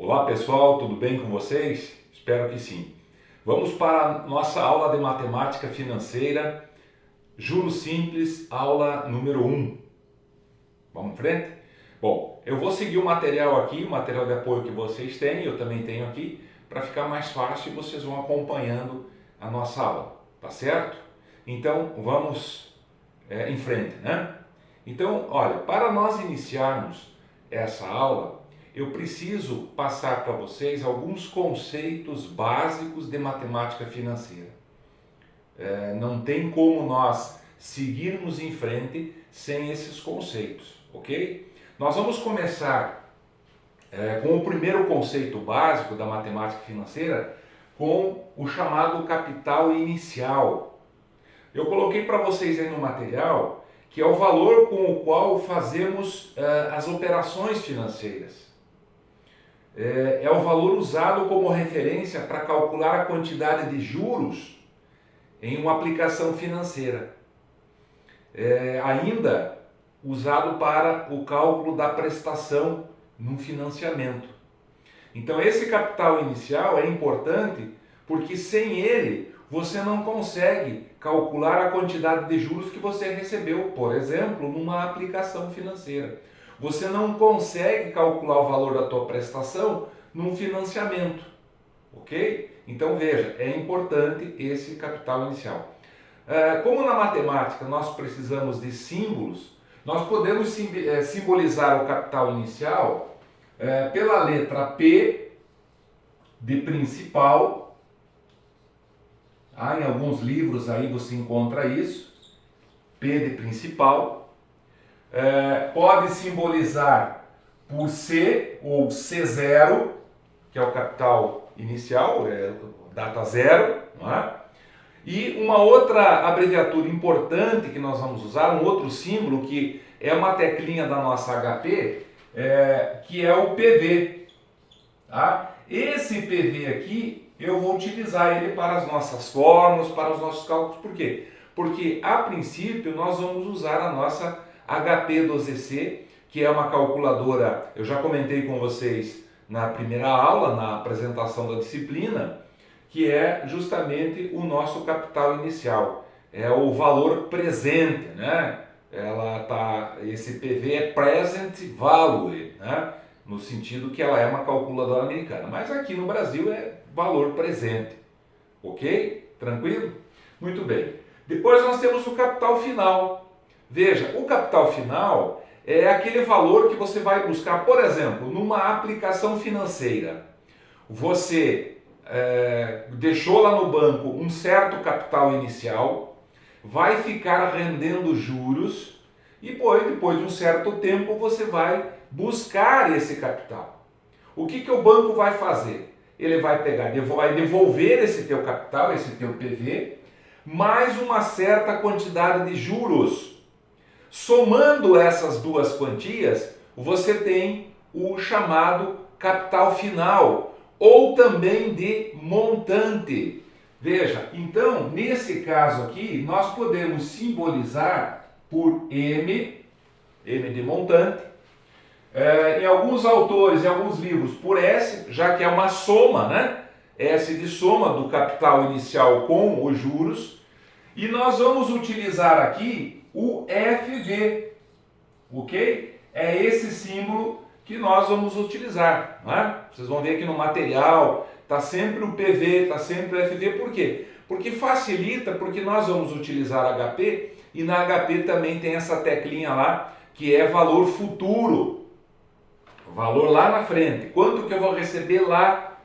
Olá pessoal, tudo bem com vocês? Espero que sim. Vamos para a nossa aula de matemática financeira, juros simples, aula número 1. Vamos em frente? Bom, eu vou seguir o material aqui, o material de apoio que vocês têm, eu também tenho aqui, para ficar mais fácil e vocês vão acompanhando a nossa aula, tá certo? Então vamos em frente, né? Então, olha, para nós iniciarmos essa aula, eu preciso passar para vocês alguns conceitos básicos de matemática financeira. Não tem como nós seguirmos em frente sem esses conceitos, ok? Nós vamos começar com o primeiro conceito básico da matemática financeira, com o chamado capital inicial. Eu coloquei para vocês aí no material que é o valor com o qual fazemos as operações financeiras. É o valor usado como referência para calcular a quantidade de juros em uma aplicação financeira. Ainda usado para o cálculo da prestação num financiamento. Então esse capital inicial é importante porque sem ele você não consegue calcular a quantidade de juros que você recebeu, por exemplo, numa aplicação financeira. Você não consegue calcular o valor da tua prestação num financiamento, ok? Então veja, é importante esse capital inicial. Como na matemática nós precisamos de símbolos, nós podemos simbolizar o capital inicial pela letra P de principal. Em alguns livros aí você encontra isso, P de principal. Pode simbolizar por C ou C0, que é o capital inicial, data zero, não é? E uma outra abreviatura importante que nós vamos usar, um outro símbolo que é uma teclinha da nossa HP, que é o PV. Tá? Esse PV aqui, eu vou utilizar ele para as nossas fórmulas, para os nossos cálculos. Por quê? Porque, a princípio, nós vamos usar a nossa HP12C, que é uma calculadora, eu já comentei com vocês na primeira aula, na apresentação da disciplina, que é justamente o nosso capital inicial, é o valor presente, né? Esse PV é Present Value, né? No sentido que ela é uma calculadora americana, mas aqui no Brasil é valor presente, ok? Tranquilo? Muito bem. Depois nós temos o capital final. Veja, o capital final é aquele valor que você vai buscar, por exemplo, numa aplicação financeira. Você deixou lá no banco um certo capital inicial, vai ficar rendendo juros e depois de um certo tempo você vai buscar esse capital. O que o banco vai fazer? Ele vai vai devolver esse teu capital, esse teu PV, mais uma certa quantidade de juros. Somando essas duas quantias, você tem o chamado capital final, ou também de montante. Veja, então, nesse caso aqui, nós podemos simbolizar por M de montante, em alguns autores, em alguns livros, por S, já que é uma soma, né? S de soma do capital inicial com os juros, e nós vamos utilizar aqui o FV, ok? É esse símbolo que nós vamos utilizar, né? Vocês vão ver aqui no material, está sempre o PV, está sempre o FV, por quê? Porque facilita, porque nós vamos utilizar HP e na HP também tem essa teclinha lá que é valor futuro, valor lá na frente, quanto que eu vou receber lá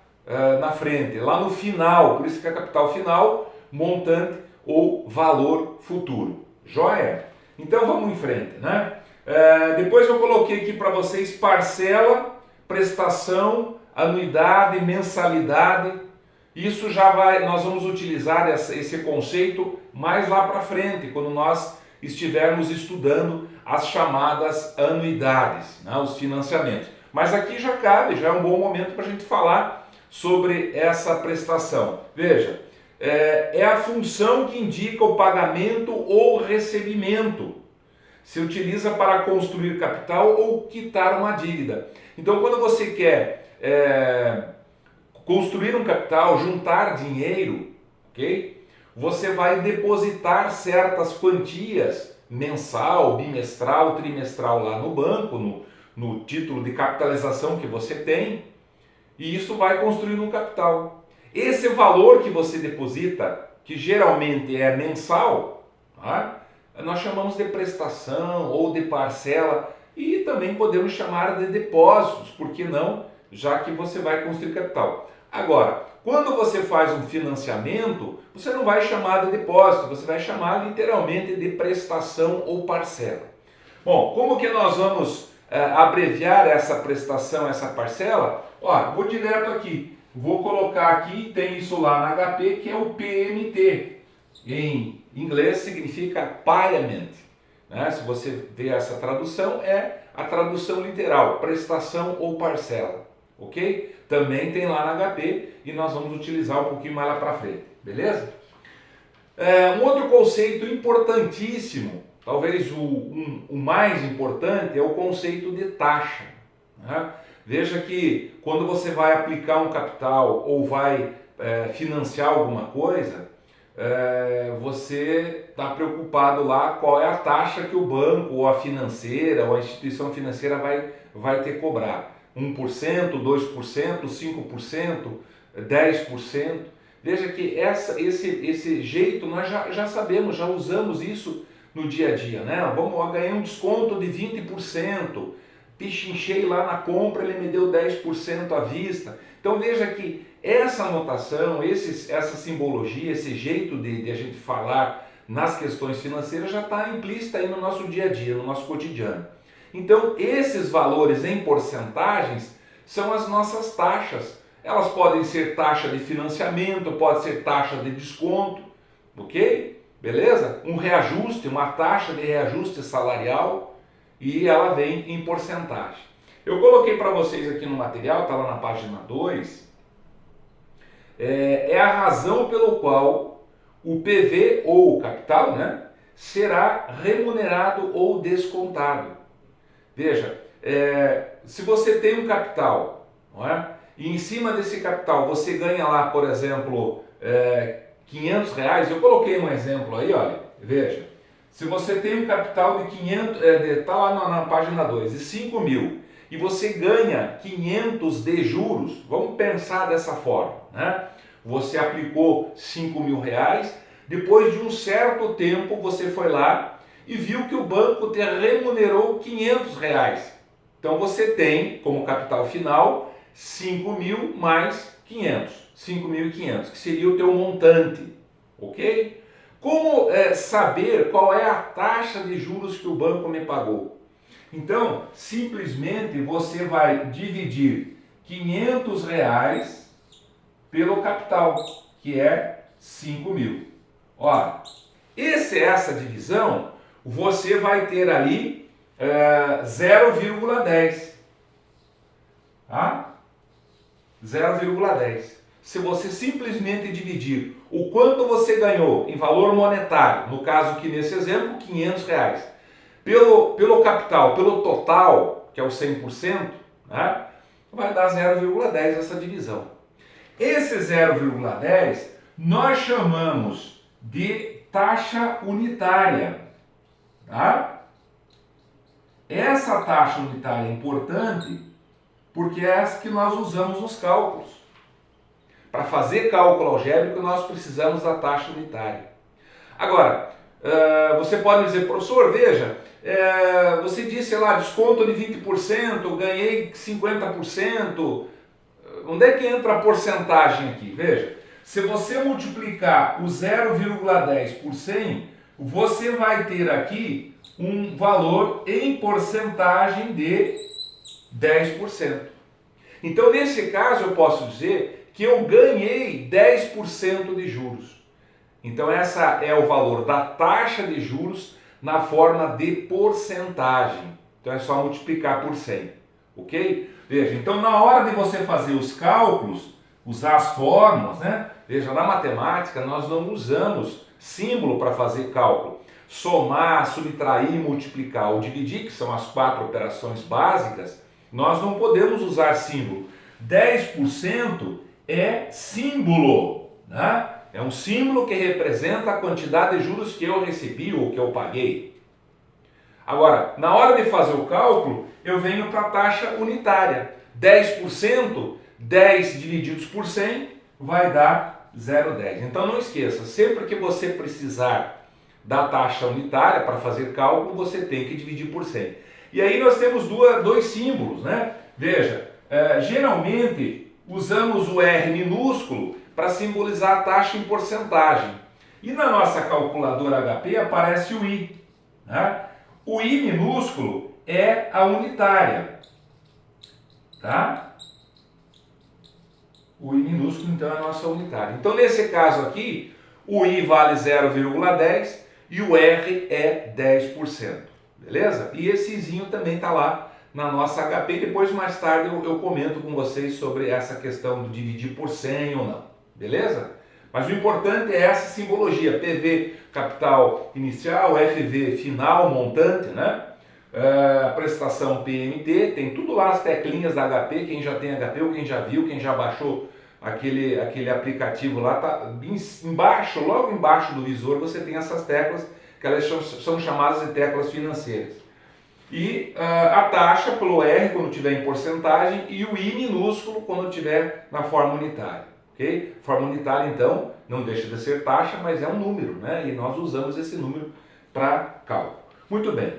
na frente, lá no final, por isso que é capital final, montante ou valor futuro, joia? Então vamos em frente, né? Depois eu coloquei aqui para vocês parcela, prestação, anuidade, mensalidade. Isso nós vamos utilizar esse conceito mais lá para frente, quando nós estivermos estudando as chamadas anuidades, né, os financiamentos. Mas aqui já cabe, já é um bom momento para a gente falar sobre essa prestação. Veja, é a função que indica o pagamento ou recebimento. Se utiliza para construir capital ou quitar uma dívida. Então, quando você quer construir um capital, juntar dinheiro, ok? Você vai depositar certas quantias mensal, bimestral, trimestral lá no banco, no título de capitalização que você tem, e isso vai construir um capital. Esse valor que você deposita, que geralmente é mensal, tá? Nós chamamos de prestação ou de parcela, e também podemos chamar de depósitos, por que não? Já que você vai construir capital. Agora, quando você faz um financiamento, você não vai chamar de depósito, você vai chamar literalmente de prestação ou parcela. Bom, como que nós vamos abreviar essa prestação, essa parcela? Ó, vou direto aqui, vou colocar aqui, tem isso lá na HP, que é o PMT. Em inglês significa payment, né? Se você ver essa tradução, é a tradução literal, prestação ou parcela, ok? Também tem lá na HP e nós vamos utilizar um pouquinho mais lá para frente, beleza? Um outro conceito importantíssimo, talvez o mais importante, é o conceito de taxa, né? Veja que quando você vai aplicar um capital ou vai financiar alguma coisa, você está preocupado lá qual é a taxa que o banco ou a financeira ou a instituição financeira vai ter que cobrar. 1%, 2%, 5%, 10%. Veja que esse jeito nós já sabemos, já usamos isso no dia a dia, né? Vamos ganhar um desconto de 20%, pichinchei lá na compra, ele me deu 10% à vista. Então veja que essa anotação, essa simbologia, esse jeito de a gente falar nas questões financeiras já está implícita aí no nosso dia a dia, no nosso cotidiano. Então esses valores em porcentagens são as nossas taxas. Elas podem ser taxa de financiamento, pode ser taxa de desconto, ok? Beleza? Um reajuste, uma taxa de reajuste salarial, e ela vem em porcentagem. Eu coloquei para vocês aqui no material, está lá na página 2, é a razão pelo qual o PV ou o capital, né, será remunerado ou descontado. Veja, se você tem um capital, não é? E em cima desse capital você ganha lá, por exemplo, R$500, eu coloquei um exemplo aí, olha, veja, se você tem um capital de 500, está lá na página 2, de 5 mil, e você ganha 500 de juros, vamos pensar dessa forma, né? Você aplicou 5 mil reais, depois de um certo tempo você foi lá e viu que o banco te remunerou 500 reais. Então você tem como capital final 5 mil mais 500, 5.500, que seria o teu montante, ok? Como saber qual é a taxa de juros que o banco me pagou? Então, simplesmente você vai dividir 500 reais pelo capital, que é 5 mil. Olha, essa divisão, você vai ter ali 0,10. Tá? 0,10. Se você simplesmente dividir o quanto você ganhou em valor monetário, no caso aqui nesse exemplo, 500 reais, pelo capital, pelo total, que é o 100%, né, vai dar 0,10 essa divisão. Esse 0,10 nós chamamos de taxa unitária. Tá? Essa taxa unitária é importante porque é essa que nós usamos nos cálculos. Para fazer cálculo algébrico, nós precisamos da taxa unitária. Agora, você pode dizer, professor, veja, você disse lá, desconto de 20%, ganhei 50%. Onde é que entra a porcentagem aqui? Veja, se você multiplicar o 0,10 por 100, você vai ter aqui um valor em porcentagem de 10%. Então, nesse caso, eu posso dizer que eu ganhei 10% de juros. Então, essa é o valor da taxa de juros na forma de porcentagem. Então, é só multiplicar por 100, ok? Veja, então, na hora de você fazer os cálculos, usar as fórmulas, né? Veja, na matemática, nós não usamos símbolo para fazer cálculo. Somar, subtrair, multiplicar ou dividir, que são as 4 operações básicas, nós não podemos usar símbolo. 10% é símbolo, né? É um símbolo que representa a quantidade de juros que eu recebi ou que eu paguei. Agora, na hora de fazer o cálculo, eu venho para a taxa unitária. 10%, 10 divididos por 100 vai dar 0,10. Então não esqueça, sempre que você precisar da taxa unitária para fazer cálculo, você tem que dividir por 100. E aí nós temos dois símbolos, né? Veja, geralmente usamos o R minúsculo para simbolizar a taxa em porcentagem. E na nossa calculadora HP aparece o I, né? O I minúsculo é a unitária, tá? O I minúsculo, então, é a nossa unitária. Então, nesse caso aqui, o I vale 0,10 e o R é 10%, beleza? E esse Izinho também está lá na nossa HP. Depois, mais tarde, eu comento com vocês sobre essa questão do dividir por 100 ou não, beleza? Mas o importante é essa simbologia, PV capital inicial, FV final, montante, né? Prestação PMT, tem tudo lá as teclinhas da HP, quem já tem HP ou quem já viu, quem já baixou aquele aplicativo lá, tá embaixo, logo embaixo do visor você tem essas teclas, que elas são chamadas de teclas financeiras. E a taxa pelo R quando tiver em porcentagem e o I minúsculo quando tiver na forma unitária. Okay? Forma unitária, então, não deixa de ser taxa, mas é um número, né? E nós usamos esse número para cálculo. Muito bem.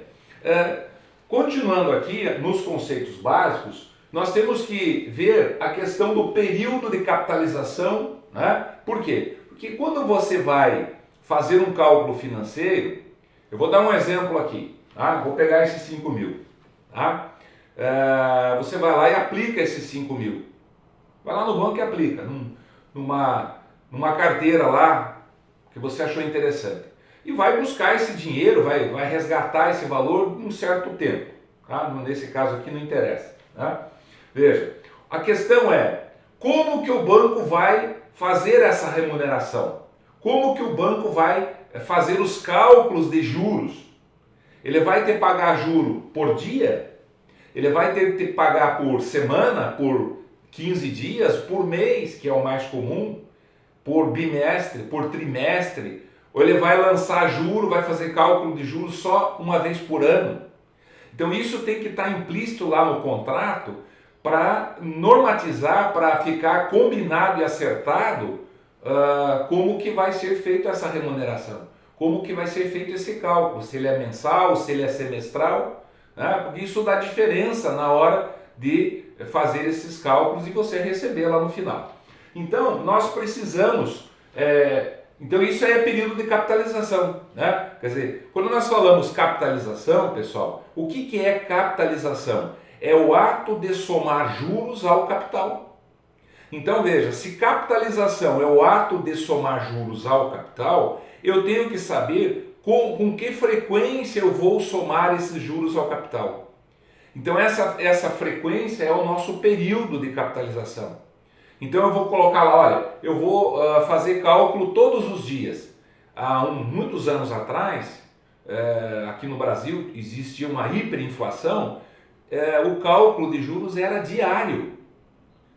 Continuando aqui nos conceitos básicos, nós temos que ver a questão do período de capitalização, né? Por quê? Porque quando você vai fazer um cálculo financeiro, eu vou dar um exemplo aqui, tá? Vou pegar esses 5 mil, tá? Você vai lá e aplica esses 5 mil. Vai lá no banco e aplica, numa carteira lá que você achou interessante. E vai buscar esse dinheiro, vai resgatar esse valor em um certo tempo. Tá? Nesse caso aqui não interessa. Tá? Veja, a questão é como que o banco vai fazer essa remuneração? Como que o banco vai fazer os cálculos de juros? Ele vai ter que pagar juro por dia? Ele vai ter que pagar por semana, por 15 dias, por mês, que é o mais comum, por bimestre, por trimestre? Ou ele vai lançar juro, vai fazer cálculo de juros só uma vez por ano? Então isso tem que estar implícito lá no contrato para normatizar, para ficar combinado e acertado como que vai ser feita essa remuneração, como que vai ser feito esse cálculo, se ele é mensal, se ele é semestral, né? Porque isso dá diferença na hora de fazer esses cálculos e você receber lá no final. Então nós precisamos... Então isso aí é período de capitalização, né? Quer dizer, quando nós falamos capitalização, pessoal, o que é capitalização? É o ato de somar juros ao capital. Então veja, se capitalização é o ato de somar juros ao capital, eu tenho que saber com que frequência eu vou somar esses juros ao capital. Então essa frequência é o nosso período de capitalização. Então eu vou colocar lá, olha, eu vou fazer cálculo todos os dias. Há muitos anos atrás, aqui no Brasil existia uma hiperinflação, o cálculo de juros era diário.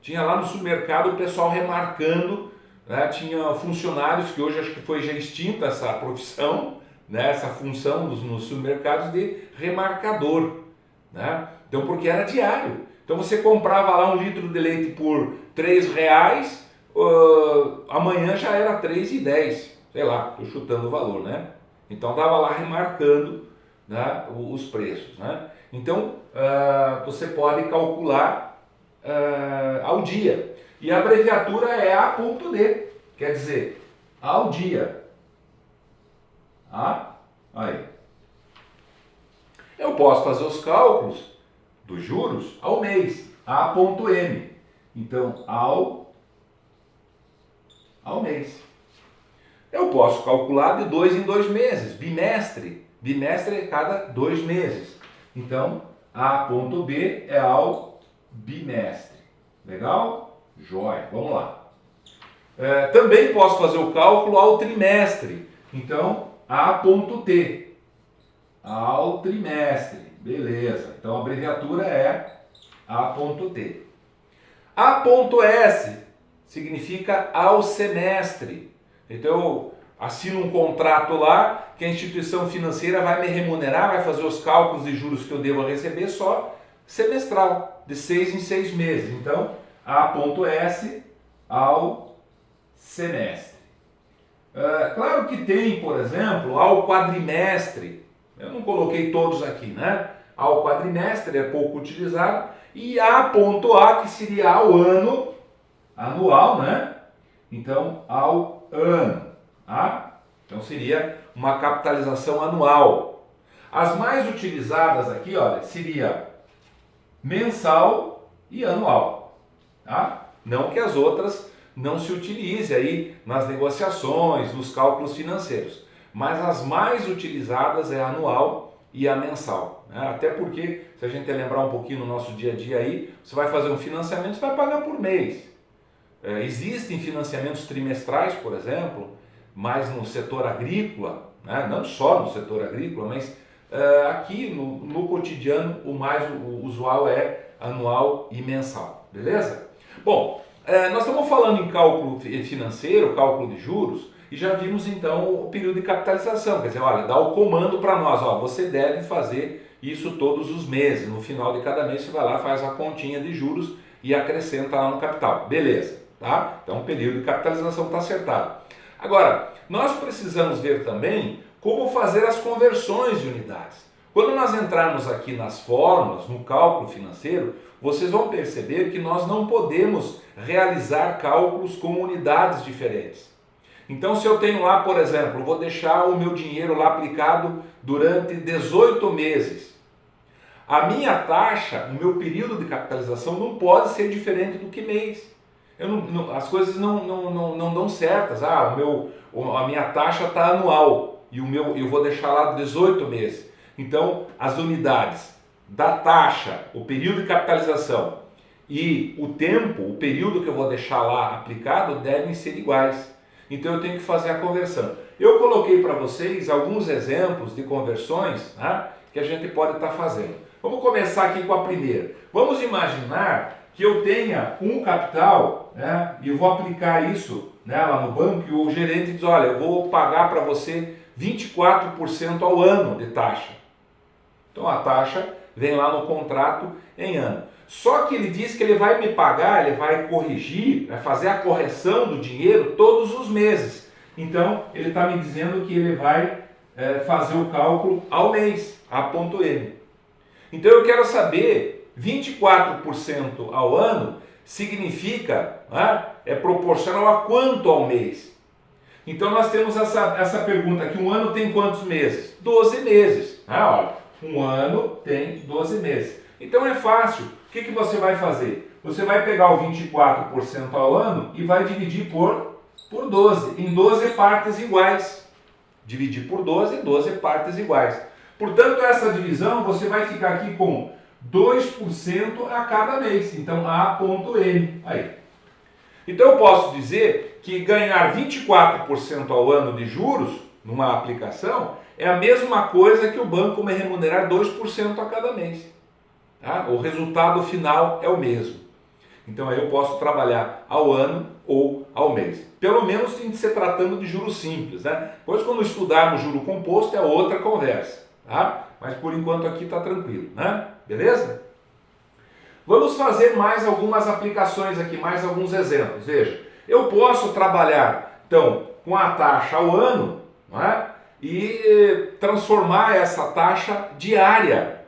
Tinha lá no supermercado o pessoal remarcando, né? Tinha funcionários que hoje acho que foi já extinta essa profissão, né? Essa função nos supermercados de remarcador, né? Então porque era diário. Então você comprava lá 1 litro de leite por R$3, amanhã já era R$3,10, sei lá, estou chutando o valor, né? Então estava lá remarcando, né, os preços, né? Então você pode calcular ao dia. E a abreviatura é A.D, quer dizer, ao dia. Aí. Eu posso fazer os cálculos dos juros ao mês, A.M. Então, ao mês. Eu posso calcular de 2 em 2 meses, bimestre. Bimestre é cada 2 meses. Então, A.B é ao bimestre. Legal? Jóia. Vamos lá. Também posso fazer o cálculo ao trimestre. Então, A.T. Ao trimestre. Beleza. Então, a abreviatura é A.T. A.S significa ao semestre. Então eu assino um contrato lá que a instituição financeira vai me remunerar, vai fazer os cálculos de juros que eu devo receber só semestral, de 6 em 6 meses. Então, A.S ao semestre. Claro que tem, por exemplo, ao quadrimestre. Eu não coloquei todos aqui, né? Ao quadrimestre é pouco utilizado. E A.A, que seria ao ano, anual, né? Então, ao ano. Tá? Então, seria uma capitalização anual. As mais utilizadas aqui, olha, seria mensal e anual. Tá? Não que as outras não se utilize aí nas negociações, nos cálculos financeiros. Mas as mais utilizadas é a anual e a mensal. Né? Até porque, se a gente lembrar um pouquinho no nosso dia a dia aí, você vai fazer um financiamento, você vai pagar por mês. Existem financiamentos trimestrais, por exemplo, mas no setor agrícola, né? Não só no setor agrícola, mas aqui no cotidiano o mais usual é anual e mensal, beleza? Bom, nós estamos falando em cálculo financeiro, cálculo de juros, e já vimos então o período de capitalização, quer dizer, olha, dá o comando para nós, ó, você deve fazer isso todos os meses, no final de cada mês você vai lá, faz a continha de juros e acrescenta lá no capital, beleza, tá? Então o período de capitalização está acertado. Agora, nós precisamos ver também como fazer as conversões de unidades. Quando nós entrarmos aqui nas fórmulas, no cálculo financeiro, vocês vão perceber que nós não podemos realizar cálculos com unidades diferentes. Então, se eu tenho lá, por exemplo, vou deixar o meu dinheiro lá aplicado durante 18 meses. A minha taxa, o meu período de capitalização não pode ser diferente do que mês. As coisas não dão certas. A minha taxa está anual e eu vou deixar lá 18 meses. Então, as unidades da taxa, o período de capitalização e o tempo, o período que eu vou deixar lá aplicado devem ser iguais. Então, eu tenho que fazer a conversão. Eu coloquei para vocês alguns exemplos de conversões, né, que a gente pode estar fazendo. Vamos começar aqui com a primeira. Vamos imaginar que eu tenha um capital, né, e eu vou aplicar isso, né, lá no banco e o gerente diz, olha, eu vou pagar para você 24% ao ano de taxa. Então a taxa vem lá no contrato em ano. Só que ele diz que ele vai me pagar, ele vai corrigir, vai fazer a correção do dinheiro todos os meses. Então ele está me dizendo que ele vai fazer o cálculo ao mês, A.M. Então eu quero saber, 24% ao ano significa, né, é proporcional a quanto ao mês? Então nós temos essa pergunta aqui, um ano tem quantos meses? 12 meses. Olha, um ano tem 12 meses. Então é fácil. O que você vai fazer? Você vai pegar o 24% ao ano e vai dividir por 12, em 12 partes iguais. Dividir por 12 em 12 partes iguais. Portanto, essa divisão você vai ficar aqui com 2% a cada mês. Então, A.M. Aí. Então, eu posso dizer que ganhar 24% ao ano de juros numa aplicação é a mesma coisa que o banco me remunerar 2% a cada mês. Tá? O resultado final é o mesmo. Então, aí eu posso trabalhar ao ano ou ao mês. Pelo menos tem que ser tratando de juros simples, né? Depois, quando estudarmos juro composto, é outra conversa. Tá? Mas por enquanto aqui está tranquilo, né? Beleza? Vamos fazer mais algumas aplicações aqui, mais alguns exemplos. Veja, eu posso trabalhar então com a taxa ao ano, não é? E transformar essa taxa diária.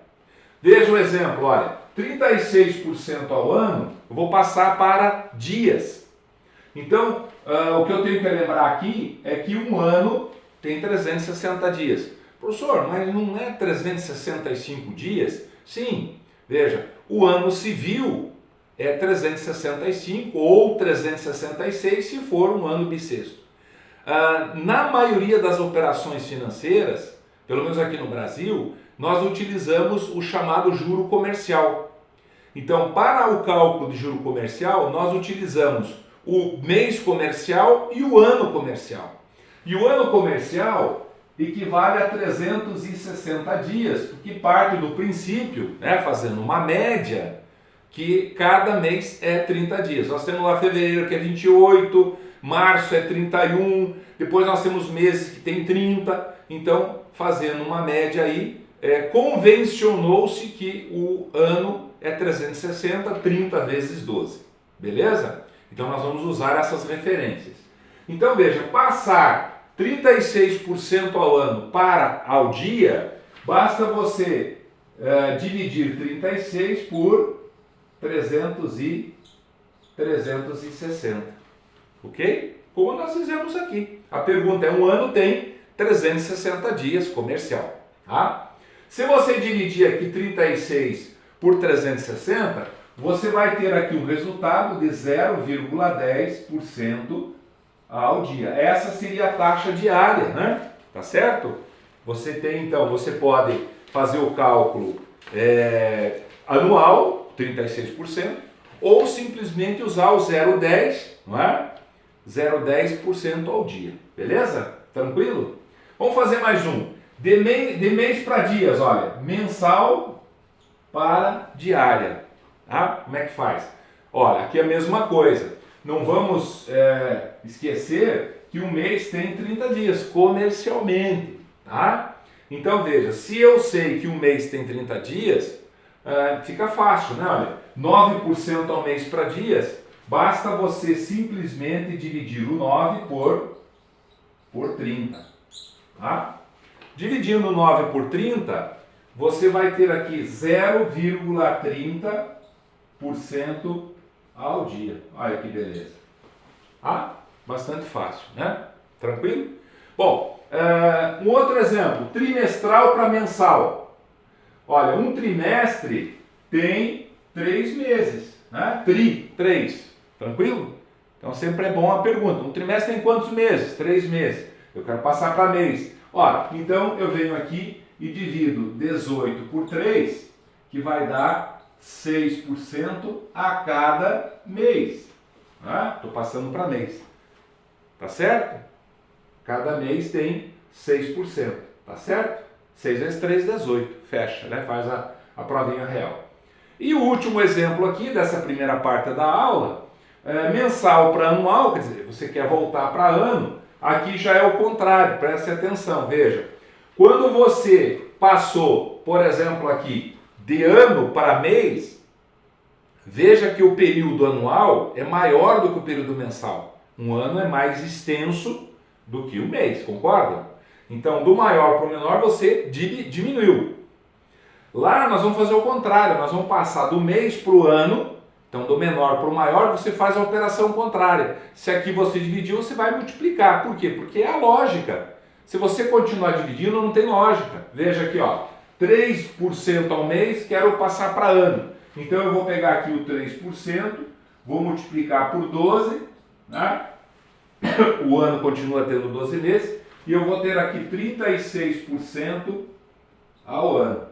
Veja o exemplo, olha, 36% ao ano eu vou passar para dias. Então, o que eu tenho que lembrar aqui é que um ano tem 360 dias. Professor, mas não é 365 dias? Sim, veja, o ano civil é 365 ou 366 se for um ano bissexto. Na maioria das operações financeiras, pelo menos aqui no Brasil, nós utilizamos o chamado juro comercial. Então, para o cálculo de juro comercial, nós utilizamos o mês comercial e o ano comercial. E o ano comercial equivale a 360 dias, porque parte do princípio, né, fazendo uma média, que cada mês é 30 dias. Nós temos lá fevereiro que é 28, março é 31, depois nós temos meses que tem 30, então fazendo uma média aí, convencionou-se que o ano é 360, 30 vezes 12, beleza? Então nós vamos usar essas referências. Então veja, passar 36% ao ano para ao dia, basta você dividir 36 por 360, ok? Como nós fizemos aqui. A pergunta é, um ano tem 360 dias comercial, tá? Se você dividir aqui 36 por 360, você vai ter aqui um resultado de 0,10% ao dia. Essa seria a taxa diária, né? Tá certo? Você tem, então, você pode fazer o cálculo anual, 36%, ou simplesmente usar o 0,10, não é? 0,10% ao dia, beleza? Tranquilo? Vamos fazer mais um. De mês para dias, olha, mensal para diária. Tá? Como é que faz? Olha, aqui é a mesma coisa. Não vamos esquecer que um mês tem 30 dias, comercialmente. Tá? Então veja, se eu sei que um mês tem 30 dias, fica fácil, né? Olha, 9% ao mês para dias, basta você simplesmente dividir o 9 por 30. Tá? Dividindo 9 por 30, você vai ter aqui 0,30% ao dia. Olha que beleza. Ah, bastante fácil, né? Tranquilo? Bom, um outro exemplo, trimestral para mensal. Olha, um trimestre tem 3 meses, né? 3, tranquilo? Então sempre é bom a pergunta. Um trimestre tem quantos meses? 3 meses. Eu quero passar para mês. Ora, então eu venho aqui e divido 18 por 3, que vai dar 6% a cada mês. Estou passando para mês. Tá certo? Cada mês tem 6%. Tá certo? 6 vezes 3, 18. Fecha, né? Faz a provinha real. E o último exemplo aqui dessa primeira parte da aula, mensal para anual, quer dizer, você quer voltar para ano, aqui já é o contrário, preste atenção, veja. Quando você passou, por exemplo aqui, de ano para mês, veja que o período anual é maior do que o período mensal. Um ano é mais extenso do que o mês, concorda? Então, do maior para o menor, você diminuiu. Lá nós vamos fazer o contrário, nós vamos passar do mês para o ano, então do menor para o maior, você faz a operação contrária. Se aqui você dividiu, você vai multiplicar. Por quê? Porque é a lógica. Se você continuar dividindo, não tem lógica. Veja aqui, ó, 3% ao mês, quero passar para ano. Então eu vou pegar aqui o 3%, vou multiplicar por 12, né? O ano continua tendo 12 meses, e eu vou ter aqui 36% ao ano.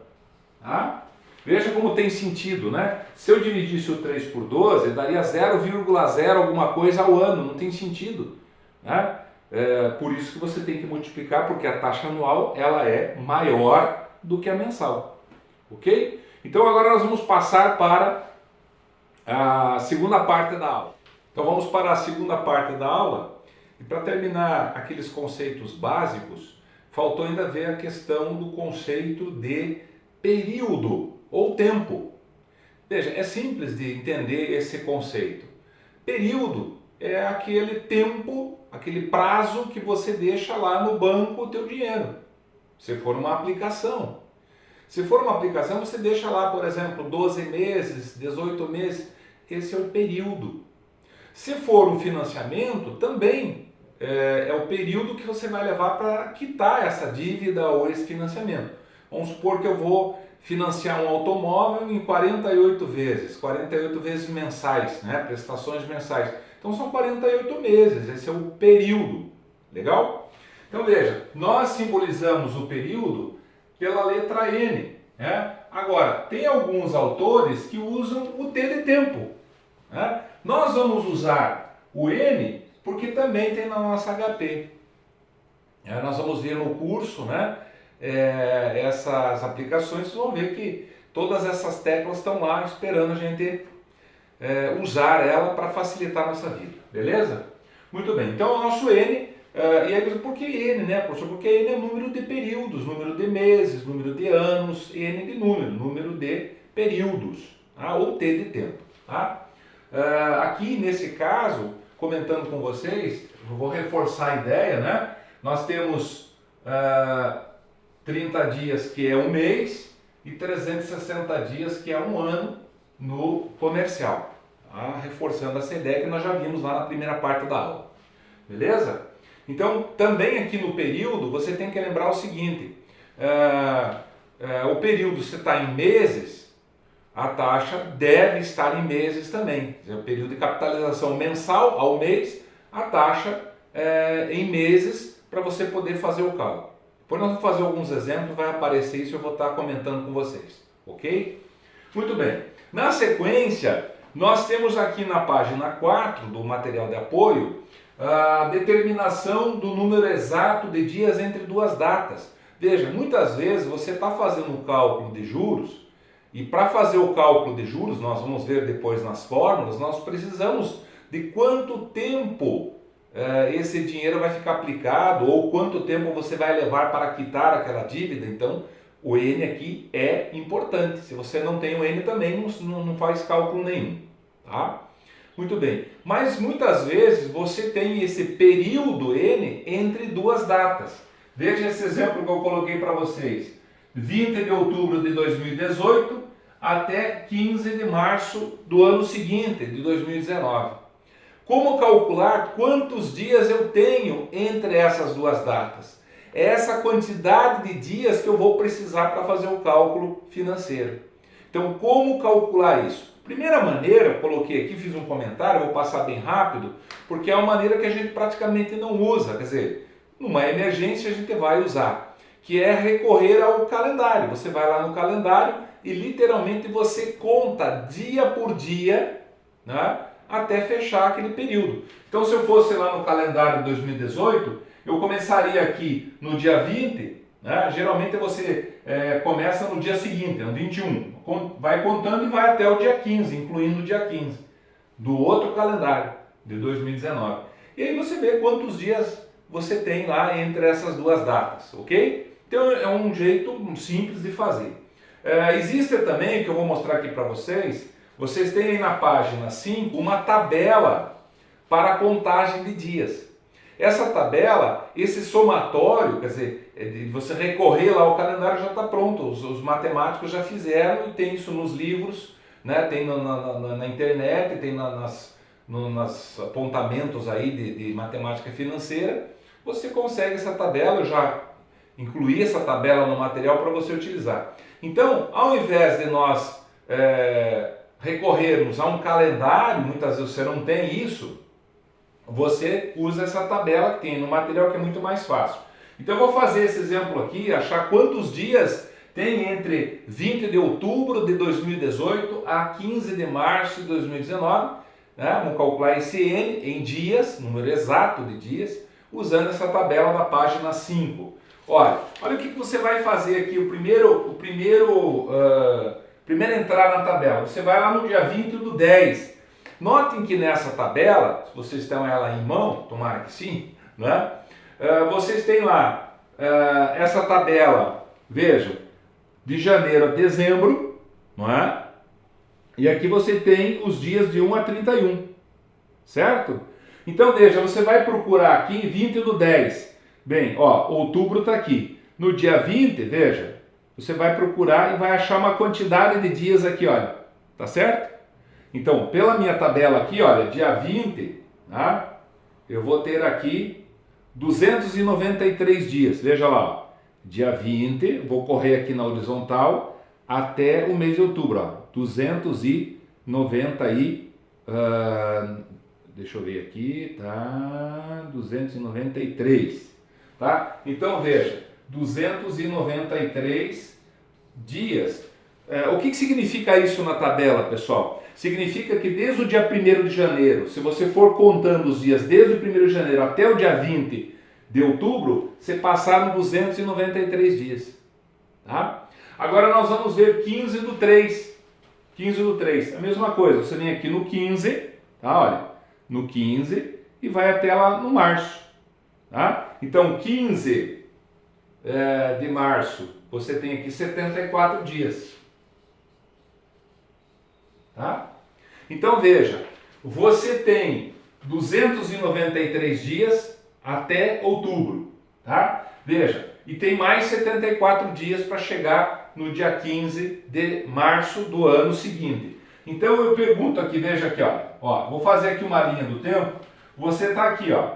Tá? Veja como tem sentido, né? Se eu dividisse o 3 por 12, daria 0,0 alguma coisa ao ano, não tem sentido, né? Por isso que você tem que multiplicar, porque a taxa anual ela é maior do que a mensal, ok? Então agora nós vamos passar para a segunda parte da aula. Então vamos para a segunda parte da aula, e para terminar aqueles conceitos básicos, faltou ainda ver a questão do conceito de período ou tempo. Veja, é simples de entender esse conceito. Período é aquele tempo, aquele prazo que você deixa lá no banco o teu dinheiro. Se for uma aplicação. Se for uma aplicação, você deixa lá, por exemplo, 12 meses, 18 meses. Esse é o período. Se for um financiamento, também é o período que você vai levar para quitar essa dívida ou esse financiamento. Vamos supor que eu vou financiar um automóvel em 48 vezes mensais, né? Prestações mensais. Então são 48 meses, esse é o período. Legal? Então veja, nós simbolizamos o período pela letra N. Né? Agora, tem alguns autores que usam o T de tempo. Né? Nós vamos usar o N porque também tem na nossa HP. Nós vamos ver no curso, né? Essas aplicações, vocês vão ver que todas essas teclas estão lá esperando a gente usar ela para facilitar a nossa vida, beleza? Muito bem, então o nosso N, e aí por que N, né, professor? Porque N é o número de períodos, número de meses, número de anos, N de número de períodos, tá? Ou T de tempo. Tá? Aqui nesse caso, comentando com vocês, eu vou reforçar a ideia, né? Nós temos 30 dias que é um mês e 360 dias que é um ano no comercial. Tá? Reforçando essa ideia que nós já vimos lá na primeira parte da aula. Beleza? Então, também aqui no período, você tem que lembrar o seguinte, o período, se está em meses, a taxa deve estar em meses também. O período de capitalização mensal ao mês, a taxa em meses, para você poder fazer o cálculo. Depois nós vamos fazer alguns exemplos, vai aparecer isso e eu vou estar comentando com vocês. Ok? Muito bem. Na sequência, nós temos aqui na página 4 do material de apoio, a determinação do número exato de dias entre duas datas. Veja, muitas vezes você está fazendo um cálculo de juros e para fazer o cálculo de juros, nós vamos ver depois nas fórmulas, nós precisamos de quanto tempo esse dinheiro vai ficar aplicado ou quanto tempo você vai levar para quitar aquela dívida. Então, o N aqui é importante. Se você não tem o N também, não faz cálculo nenhum. Tá? Muito bem, mas muitas vezes você tem esse período N entre duas datas. Veja esse exemplo que eu coloquei para vocês. 20 de outubro de 2018 até 15 de março do ano seguinte, de 2019. Como calcular quantos dias eu tenho entre essas duas datas? É essa quantidade de dias que eu vou precisar para fazer o cálculo financeiro. Então, como calcular isso? Primeira maneira, eu coloquei aqui, fiz um comentário, vou passar bem rápido, porque é uma maneira que a gente praticamente não usa, quer dizer, numa emergência a gente vai usar, que é recorrer ao calendário. Você vai lá no calendário e literalmente você conta dia por dia, né, até fechar aquele período. Então, se eu fosse lá no calendário de 2018, eu começaria aqui no dia 20, né, geralmente você começa no dia seguinte, no 21, vai contando e vai até o dia 15, incluindo o dia 15 do outro calendário de 2019. E aí você vê quantos dias você tem lá entre essas duas datas, ok? Então é um jeito simples de fazer. Existe também, que eu vou mostrar aqui para vocês, vocês têm aí na página 5 uma tabela para a contagem de dias. Essa tabela, esse somatório, quer dizer, de você recorrer lá ao calendário já está pronto, os matemáticos já fizeram e tem isso nos livros, né? Tem na internet, tem nos apontamentos aí de matemática financeira. Você consegue essa tabela, eu já incluí essa tabela no material para você utilizar. Então, ao invés de nós recorrermos a um calendário, muitas vezes você não tem isso, você usa essa tabela que tem no material, que é muito mais fácil. Então eu vou fazer esse exemplo aqui, achar quantos dias tem entre 20 de outubro de 2018 a 15 de março de 2019. Né? Vamos calcular esse N em dias, número exato de dias, usando essa tabela da página 5. Olha o que você vai fazer aqui, primeira entrada na tabela. Você vai lá no dia 20 do 10. Notem que nessa tabela, se vocês têm ela em mão, tomara que sim, né? Vocês têm lá essa tabela, vejam, de janeiro a dezembro, não é? E aqui você tem os dias de 1 a 31, certo? Então veja, você vai procurar aqui 20 do 10. Bem, ó, outubro está aqui. No dia 20, veja, você vai procurar e vai achar uma quantidade de dias aqui, olha, tá certo? Então, pela minha tabela aqui, olha, dia 20, tá? Eu vou ter aqui 293 dias. Veja lá, ó, dia 20, vou correr aqui na horizontal até o mês de outubro, ó, 290 e... deixa eu ver aqui, tá? 293, tá? Então, veja, 293 dias. O que significa isso na tabela, pessoal? Significa que desde o dia 1º de janeiro, se você for contando os dias desde o 1º de janeiro até o dia 20 de outubro, você passaram 293 dias. Tá? Agora nós vamos ver 15 do 3. 15 do 3, a mesma coisa, você vem aqui no 15, tá? Olha, no 15 e vai até lá no março, tá? Então 15 de março, você tem aqui 74 dias, tá? Então veja, você tem 293 dias até outubro, tá? Veja, e tem mais 74 dias para chegar no dia 15 de março do ano seguinte. Então eu pergunto aqui, veja aqui, ó, vou fazer aqui uma linha do tempo. Você está aqui, ó,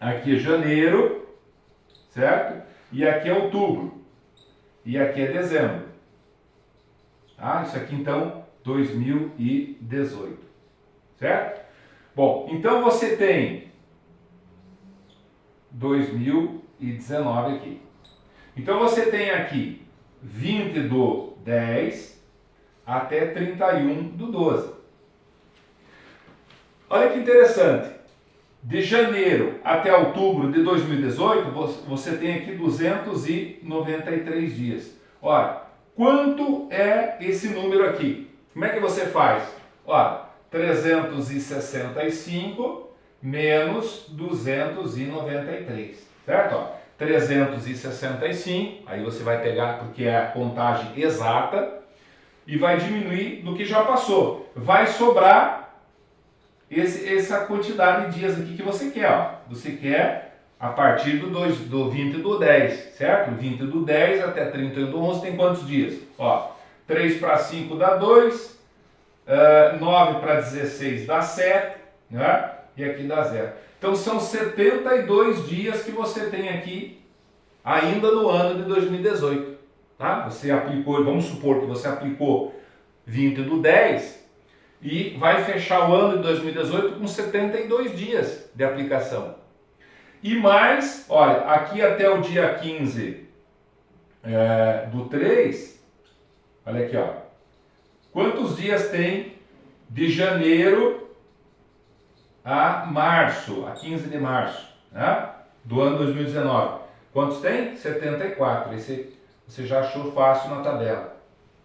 aqui é janeiro, certo? E aqui é outubro, e aqui é dezembro. Ah, isso aqui então 2018, certo? Bom, então você tem 2019 aqui. Então você tem aqui 20 do 10 até 31 do 12. Olha que interessante. De janeiro até outubro de 2018, você tem aqui 293 dias. Olha, quanto é esse número aqui? Como é que você faz? Olha, 365 menos 293, certo? Ó, 365, aí você vai pegar porque é a contagem exata e vai diminuir do que já passou. Vai sobrar essa quantidade de dias aqui que você quer, ó. Você quer a partir do 20 do 10, certo? 20 do 10 até 31 do 11 tem quantos dias? Ó, 3 para 5 dá 2, 9 para 16 dá 7, né? E aqui dá 0. Então são 72 dias que você tem aqui ainda no ano de 2018, tá? Você aplicou, vamos supor que você aplicou 20 do 10 e vai fechar o ano de 2018 com 72 dias de aplicação. E mais, olha, aqui até o dia 15 do 3, olha aqui, ó. Quantos dias tem de janeiro a março, a 15 de março, né, do ano 2019? Quantos tem? 74. Esse você já achou fácil na tabela,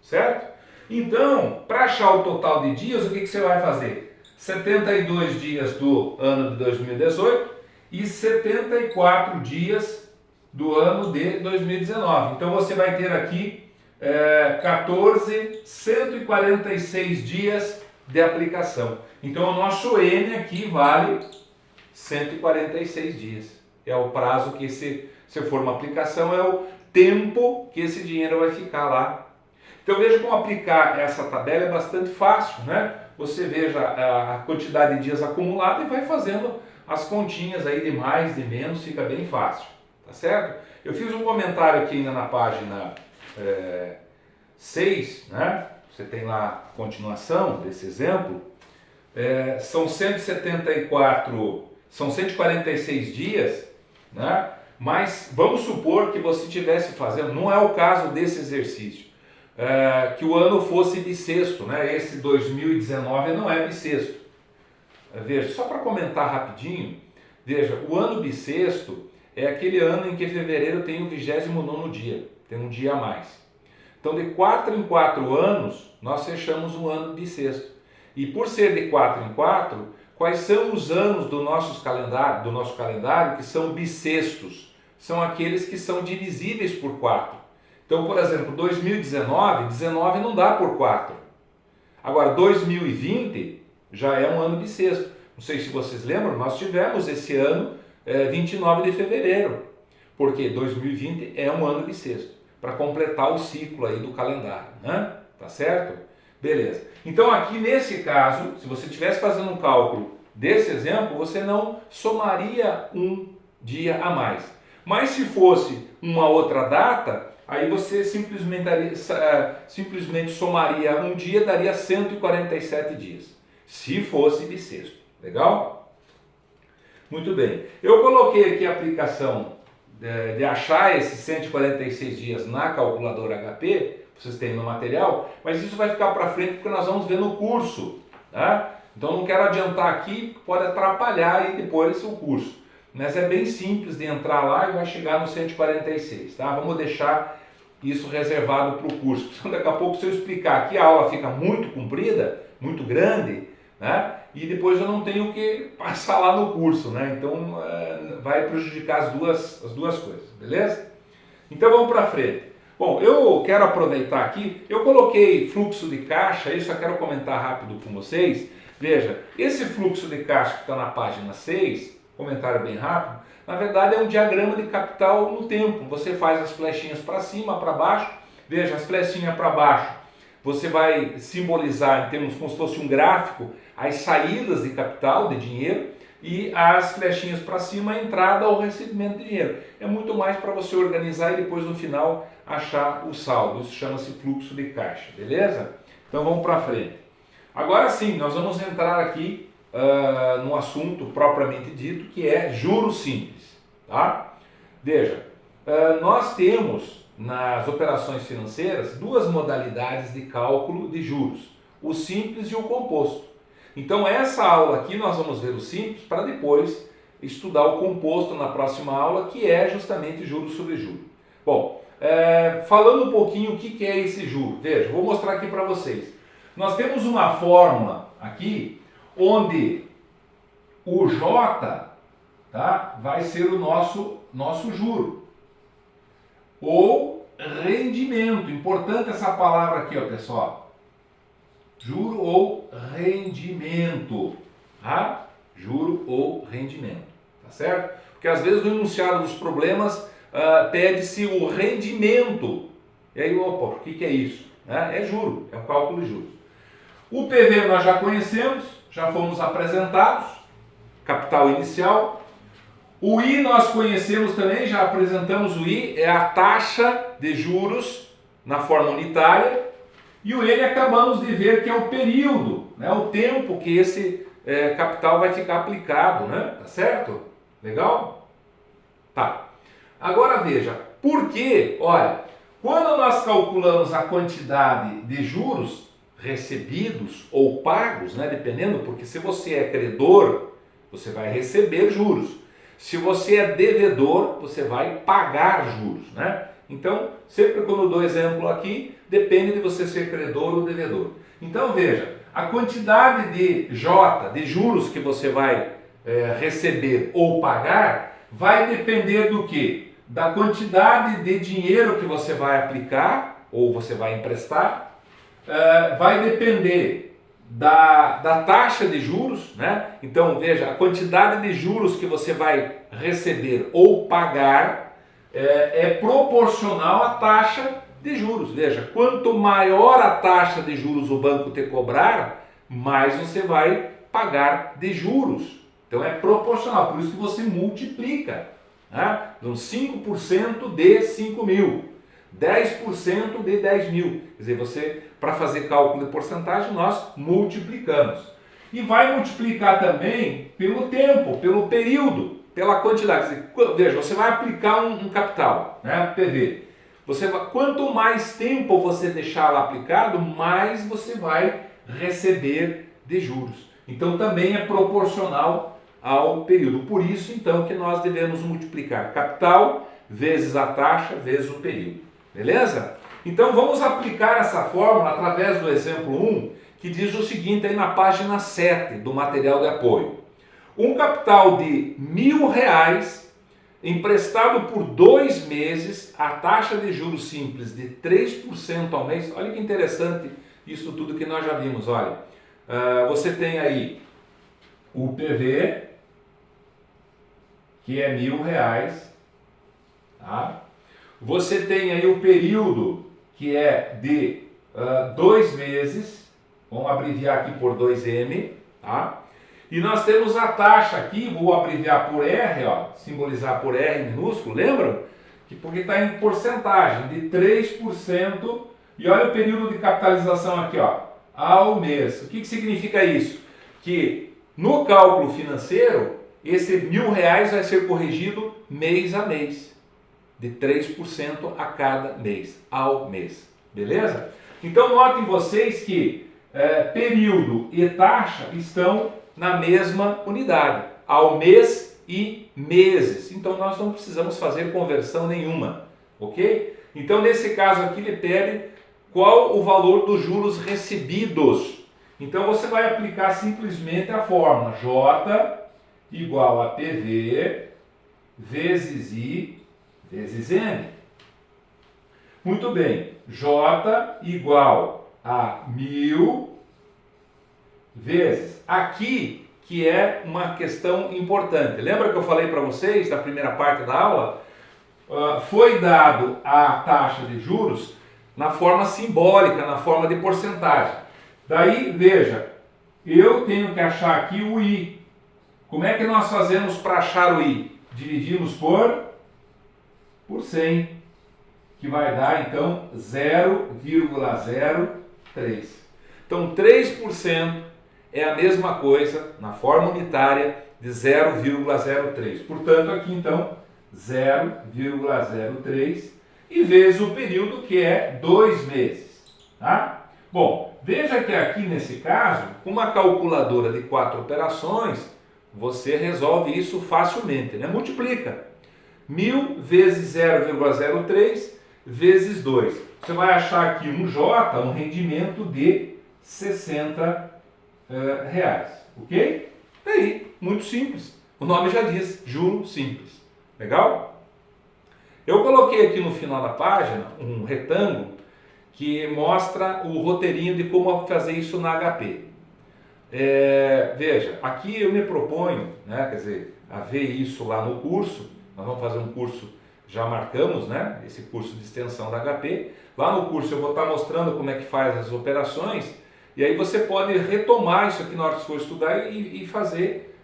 certo? Então, para achar o total de dias, o que você vai fazer? 72 dias do ano de 2018 e 74 dias do ano de 2019. Então você vai ter aqui 146 dias de aplicação. Então o nosso N aqui vale 146 dias. É o prazo que se for uma aplicação, é o tempo que esse dinheiro vai ficar lá. Então veja como aplicar essa tabela é bastante fácil, né? Você veja a quantidade de dias acumulada e vai fazendo as continhas aí de mais, de menos, fica bem fácil, tá certo? Eu fiz um comentário aqui ainda na página 6, né? Você tem lá a continuação desse exemplo. São 146 dias, né? Mas vamos supor que você estivesse fazendo, não é o caso desse exercício, que o ano fosse bissexto, né? Esse 2019 não é bissexto. Veja, só para comentar rapidinho, veja, o ano bissexto é aquele ano em que fevereiro tem o 29º dia, tem um dia a mais. Então de 4 em 4 anos nós fechamos um ano bissexto. E por ser de 4 em 4, quais são os anos do nosso calendário que são bissextos? São aqueles que são divisíveis por 4. Então, por exemplo, 2019, 19 não dá por 4. Agora, 2020 já é um ano bissexto. Não sei se vocês lembram, nós tivemos esse ano 29 de fevereiro, porque 2020 é um ano bissexto, para completar o ciclo aí do calendário, né? Tá certo? Beleza. Então aqui nesse caso, se você estivesse fazendo um cálculo desse exemplo, você não somaria um dia a mais. Mas se fosse uma outra data, aí você simplesmente somaria um dia, daria 147 dias. Se fosse bissexto. Legal? Muito bem. Eu coloquei aqui a aplicação de achar esses 146 dias na calculadora HP, vocês têm no material, mas isso vai ficar para frente porque nós vamos ver no curso, né? Então não quero adiantar aqui, pode atrapalhar aí depois o curso. Mas é bem simples de entrar lá e vai chegar no 146, tá? Vamos deixar isso reservado para o curso. Então, daqui a pouco, se eu explicar aqui, a aula fica muito comprida, muito grande, né? E depois eu não tenho que passar lá no curso, né? Então vai prejudicar as duas coisas, beleza? Então vamos para frente. Bom, eu quero aproveitar aqui, eu coloquei fluxo de caixa, isso eu quero comentar rápido com vocês. Veja, esse fluxo de caixa que está na página 6, comentário bem rápido, na verdade é um diagrama de capital no tempo. Você faz as flechinhas para cima, para baixo. Veja, as flechinhas para baixo, você vai simbolizar, em termos como se fosse um gráfico, as saídas de capital, de dinheiro, e as flechinhas para cima, a entrada ou recebimento de dinheiro. É muito mais para você organizar e depois no final achar o saldo. Isso chama-se fluxo de caixa, beleza? Então vamos para frente. Agora sim, nós vamos entrar aqui no assunto propriamente dito, que é juros simples, tá? Veja, nós temos nas operações financeiras duas modalidades de cálculo de juros, o simples e o composto. Então essa aula aqui nós vamos ver o simples para depois estudar o composto na próxima aula, que é justamente juros sobre juros. Bom, falando um pouquinho o que é esse juro, veja, vou mostrar aqui para vocês. Nós temos uma fórmula aqui onde o J, tá, vai ser o nosso juro ou rendimento. Importante essa palavra aqui, ó, pessoal. Juro ou rendimento, tá? Juro ou rendimento, tá certo? Porque às vezes no enunciado dos problemas pede-se o rendimento. E aí, opa, o que é isso? É juro, é o cálculo de juros. O PV nós já conhecemos, já fomos apresentados, capital inicial. O I nós conhecemos também, já apresentamos o I, é a taxa de juros na forma unitária. E o N acabamos de ver que é o período, né, o tempo que esse capital vai ficar aplicado, né? Tá certo? Legal? Tá. Agora veja, por que, olha, quando nós calculamos a quantidade de juros recebidos ou pagos, né, dependendo, porque se você é credor, você vai receber juros. Se você é devedor, você vai pagar juros, né? Então, sempre quando eu dou exemplo aqui, depende de você ser credor ou devedor. Então, veja, a quantidade de J, de juros que você vai receber ou pagar, vai depender do quê? Da quantidade de dinheiro que você vai aplicar ou você vai emprestar, vai depender da taxa de juros, né? Então, veja, a quantidade de juros que você vai receber ou pagar é proporcional à taxa de juros. Veja, quanto maior a taxa de juros o banco te cobrar, mais você vai pagar de juros. Então é proporcional, por isso que você multiplica, né? Então 5% de 5 mil, 10% de 10 mil. Quer dizer, você, para fazer cálculo de porcentagem, nós multiplicamos. E vai multiplicar também pelo tempo, pelo período, pela quantidade. Quer dizer, veja, você vai aplicar um capital, né, PV. Quanto mais tempo você deixar lá aplicado, mais você vai receber de juros. Então também é proporcional ao período. Por isso, então, que nós devemos multiplicar capital vezes a taxa vezes o período. Beleza? Então vamos aplicar essa fórmula através do exemplo 1, que diz o seguinte aí na página 7 do material de apoio. Um capital de R$1.000 emprestado por 2 meses, a taxa de juros simples de 3% ao mês. Olha que interessante isso tudo que nós já vimos. Olha, você tem aí o PV, que é R$1.000, tá? Você tem aí o período, que é de 2 meses, vamos abreviar aqui por 2M, tá? E nós temos a taxa aqui, vou abreviar por R, ó, simbolizar por R minúsculo, lembram? Porque está em porcentagem, de 3%, e olha o período de capitalização aqui, ó, ao mês. O que significa isso? Que no cálculo financeiro, esse R$1.000 vai ser corrigido mês a mês, de 3% a cada mês, ao mês. Beleza? Então notem vocês que período e taxa estão na mesma unidade, ao mês e meses. Então nós não precisamos fazer conversão nenhuma, ok? Então, nesse caso aqui, ele pede qual o valor dos juros recebidos. Então, você vai aplicar simplesmente a fórmula J igual a PV vezes I vezes N. Muito bem, J igual a 1000 vezes. Aqui que é uma questão importante. Lembra que eu falei para vocês na primeira parte da aula? Foi dado a taxa de juros na forma simbólica, na forma de porcentagem. Daí, veja, eu tenho que achar aqui o I. Como é que nós fazemos para achar o I? Dividimos por 100, que vai dar então 0,03. Então 3% é a mesma coisa na forma unitária de 0,03. Portanto, aqui então 0,03 e vezes o período, que é 2 meses. Tá? Bom, veja que aqui nesse caso, com uma calculadora de 4 operações, você resolve isso facilmente, né? Multiplica 1000 vezes 0,03 vezes 2. Você vai achar aqui um J, um rendimento de 60 reais, ok? Daí, muito simples. O nome já diz, juro simples. Legal? Eu coloquei aqui no final da página um retângulo que mostra o roteirinho de como fazer isso na HP. Veja, aqui eu me proponho, né, quer dizer, a ver isso lá no curso. Nós vamos fazer um curso, já marcamos, né, esse curso de extensão da HP. Lá no curso eu vou estar mostrando como é que faz as operações, e aí você pode retomar isso aqui na hora que for estudar e fazer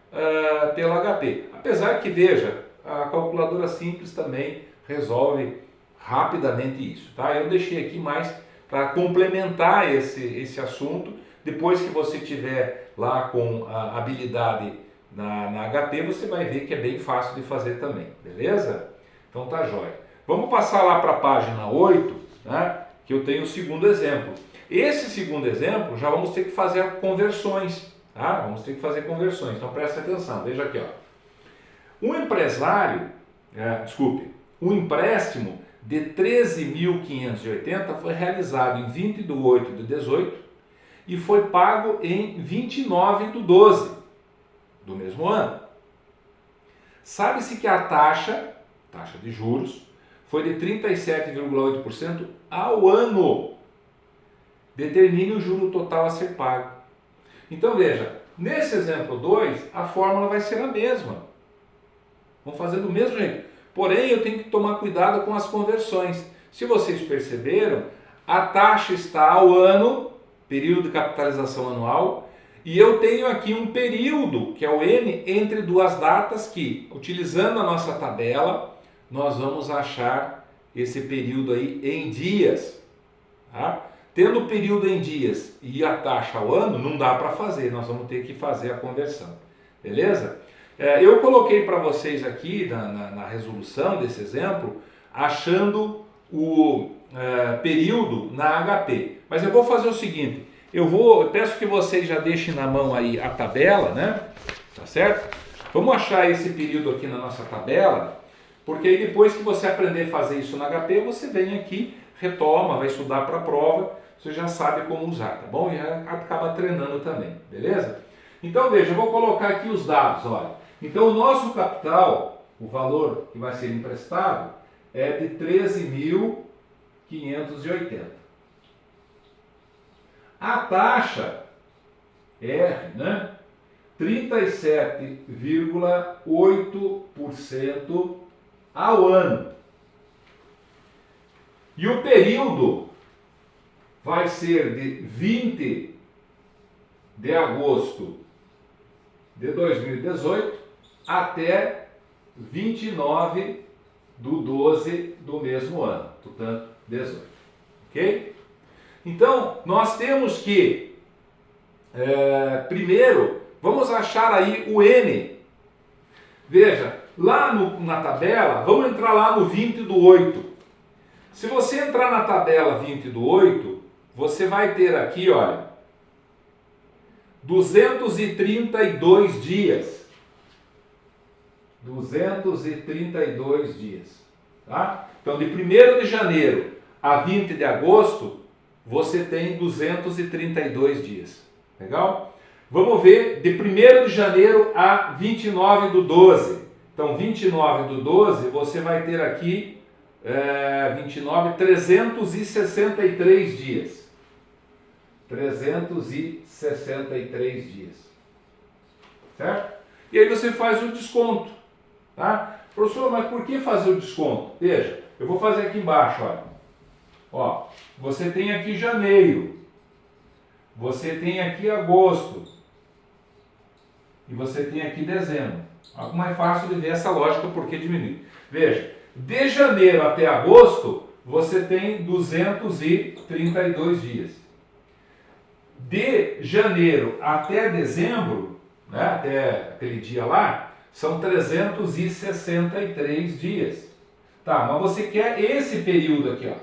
pela HP. Apesar que, veja, a calculadora simples também resolve rapidamente isso, tá? Eu deixei aqui mais para complementar esse assunto. Depois que você tiver lá com a habilidade na HP, você vai ver que é bem fácil de fazer também, beleza? Então tá jóia. Vamos passar lá para a página 8, né, que eu tenho o segundo exemplo. Esse segundo exemplo, já vamos ter que fazer conversões, tá? Vamos ter que fazer conversões, então preste atenção, veja aqui, ó. Um empréstimo de 13.580 foi realizado em 20 de 8 de 18 e foi pago em 29 de 12 do mesmo ano. Sabe-se que a taxa de juros, foi de 37,8% ao ano. Determine o juro total a ser pago. Então veja, nesse exemplo 2, a fórmula vai ser a mesma. Vamos fazer do mesmo jeito. Porém, eu tenho que tomar cuidado com as conversões. Se vocês perceberam, a taxa está ao ano, período de capitalização anual, e eu tenho aqui um período, que é o N, entre duas datas que, utilizando a nossa tabela, nós vamos achar esse período aí em dias. Tá? Tendo o período em dias e a taxa ao ano, não dá para fazer, nós vamos ter que fazer a conversão. Beleza? Eu coloquei para vocês aqui na resolução desse exemplo, achando o período na HP. Mas eu vou fazer o seguinte, eu peço que vocês já deixem na mão aí a tabela, né? Tá certo? Vamos achar esse período aqui na nossa tabela, porque aí depois que você aprender a fazer isso na HP, você vem aqui, retoma, vai estudar para a prova, você já sabe como usar, tá bom? E acaba treinando também, beleza? Então veja, eu vou colocar aqui os dados, olha. Então o nosso capital, o valor que vai ser emprestado, é de 13.580. A taxa R, né? 37,8% ao ano. E o período vai ser de 20 de agosto de 2018 até 29 de 12 do mesmo ano, portanto 18, ok? Então nós temos que primeiro vamos achar aí o N. Veja, lá na tabela, vamos entrar lá no 20 do 8. Se você entrar na tabela 20 do 8, você vai ter aqui, olha, 232 dias. 232 dias. Tá? Então, de 1º de janeiro a 20 de agosto, você tem 232 dias. Legal? Vamos ver de 1º de janeiro a 29 do 12. Então, 29 do 12, você vai ter aqui 363 dias. 363 dias. Certo? E aí você faz o desconto. Tá? Professor, mas por que fazer o desconto? Veja, eu vou fazer aqui embaixo, olha. Ó, você tem aqui janeiro, você tem aqui agosto e você tem aqui dezembro. Algo mais fácil de ver essa lógica porque diminui. Veja, de janeiro até agosto você tem 232 dias. De janeiro até dezembro, né, até aquele dia lá, são 363 dias. Tá, mas você quer esse período aqui, ó,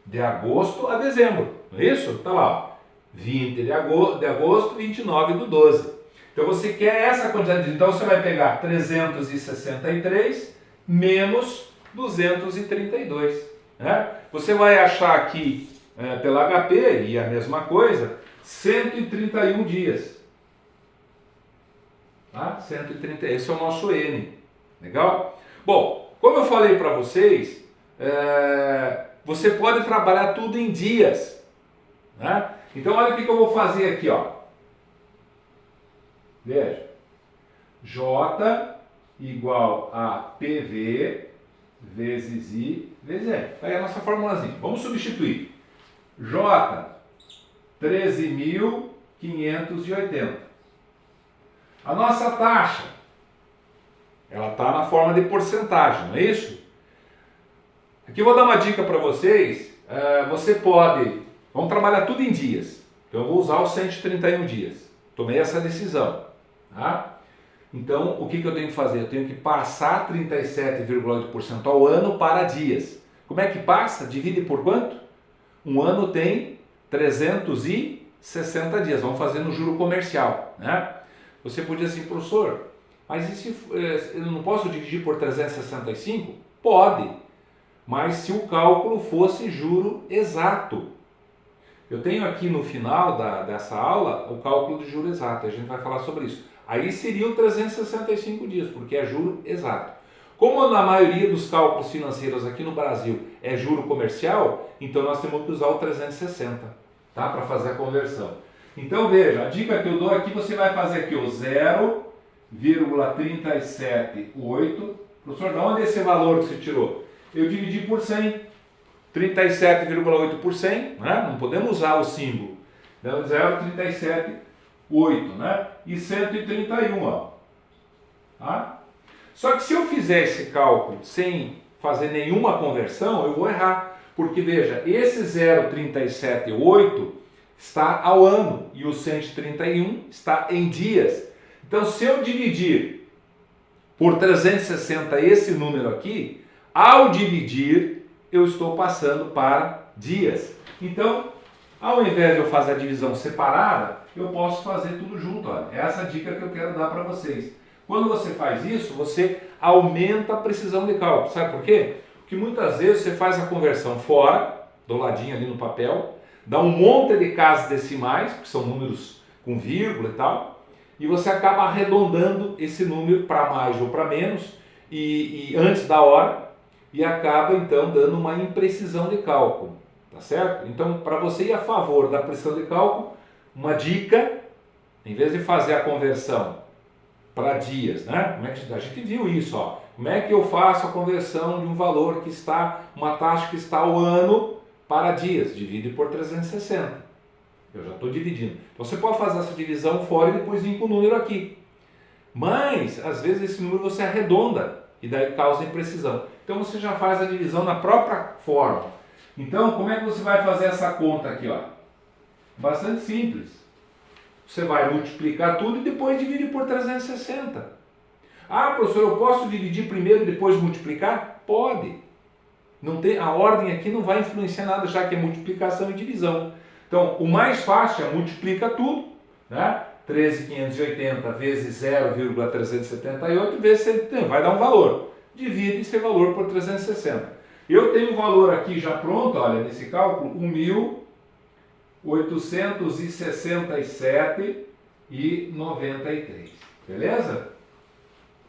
de agosto a dezembro, não é isso? Tá lá, ó, 20 de agosto, 29 do 12. Então você quer essa quantidade de... Então você vai pegar 363 menos 232. Né? Você vai achar aqui, pela HP, e a mesma coisa, 131 dias. Tá? 130, esse é o nosso N. Legal? Bom, como eu falei para vocês, você pode trabalhar tudo em dias. Né? Então olha o que eu vou fazer aqui, ó. Veja, J igual a PV vezes I vezes E. Aí a nossa formulazinha. Vamos substituir. J, 13.580. A nossa taxa, ela está na forma de porcentagem, não é isso? Aqui eu vou dar uma dica para vocês. Você pode... Vamos trabalhar tudo em dias. Então eu vou usar os 131 dias. Tomei essa decisão. Tá? Então, o que eu tenho que fazer? Eu tenho que passar 37,8% ao ano para dias. Como é que passa? Divide por quanto? Um ano tem 360 dias. Vamos fazer no juro comercial. Né? Você podia assim, professor, mas e se eu não posso dividir por 365? Pode, mas se o cálculo fosse juro exato. Eu tenho aqui no final dessa aula o cálculo de juro exato, a gente vai falar sobre isso. Aí seriam 365 dias, porque é juro exato. Como na maioria dos cálculos financeiros aqui no Brasil é juro comercial, então nós temos que usar o 360, tá? Para fazer a conversão. Então veja, a dica que eu dou aqui, você vai fazer aqui o 0,378. Professor, de onde é esse valor que você tirou? Eu dividi por 100. 37,8 por 100, né? Não podemos usar o símbolo. Então 0,378, né? E 131, ó. Tá? Só que se eu fizer esse cálculo sem fazer nenhuma conversão, eu vou errar. Porque veja, esse 0,378 está ao ano e o 131 está em dias. Então se eu dividir por 360 esse número aqui, ao dividir eu estou passando para dias. Então, ao invés de eu fazer a divisão separada, eu posso fazer tudo junto. Olha. Essa é a dica que eu quero dar para vocês. Quando você faz isso, você aumenta a precisão de cálculo. Sabe por quê? Porque muitas vezes você faz a conversão fora, do ladinho ali no papel, dá um monte de casas decimais, que são números com vírgula e tal, e você acaba arredondando esse número para mais ou para menos, e antes da hora, e acaba então dando uma imprecisão de cálculo, tá certo? Então, para você ir a favor da precisão de cálculo, uma dica, em vez de fazer a conversão para dias, né? Como é que a gente viu isso, ó? Como é que eu faço a conversão de um valor que está, uma taxa que está ao ano para dias? Divide por 360. Eu já estou dividindo. Então você pode fazer essa divisão fora e depois vir com o número aqui. Mas, às vezes, esse número você arredonda e daí causa imprecisão. Então você já faz a divisão na própria forma. Então, como é que você vai fazer essa conta aqui, ó? Bastante simples. Você vai multiplicar tudo e depois dividir por 360. Ah, professor, eu posso dividir primeiro e depois multiplicar? Pode. Não tem, a ordem aqui não vai influenciar nada, já que é multiplicação e divisão. Então, o mais fácil é multiplica tudo, né? 13.580 vezes 0,378 vezes 130, vai dar um valor. Divide esse valor por 360. Eu tenho o valor aqui já pronto, olha, nesse cálculo, 1.867,93. Beleza?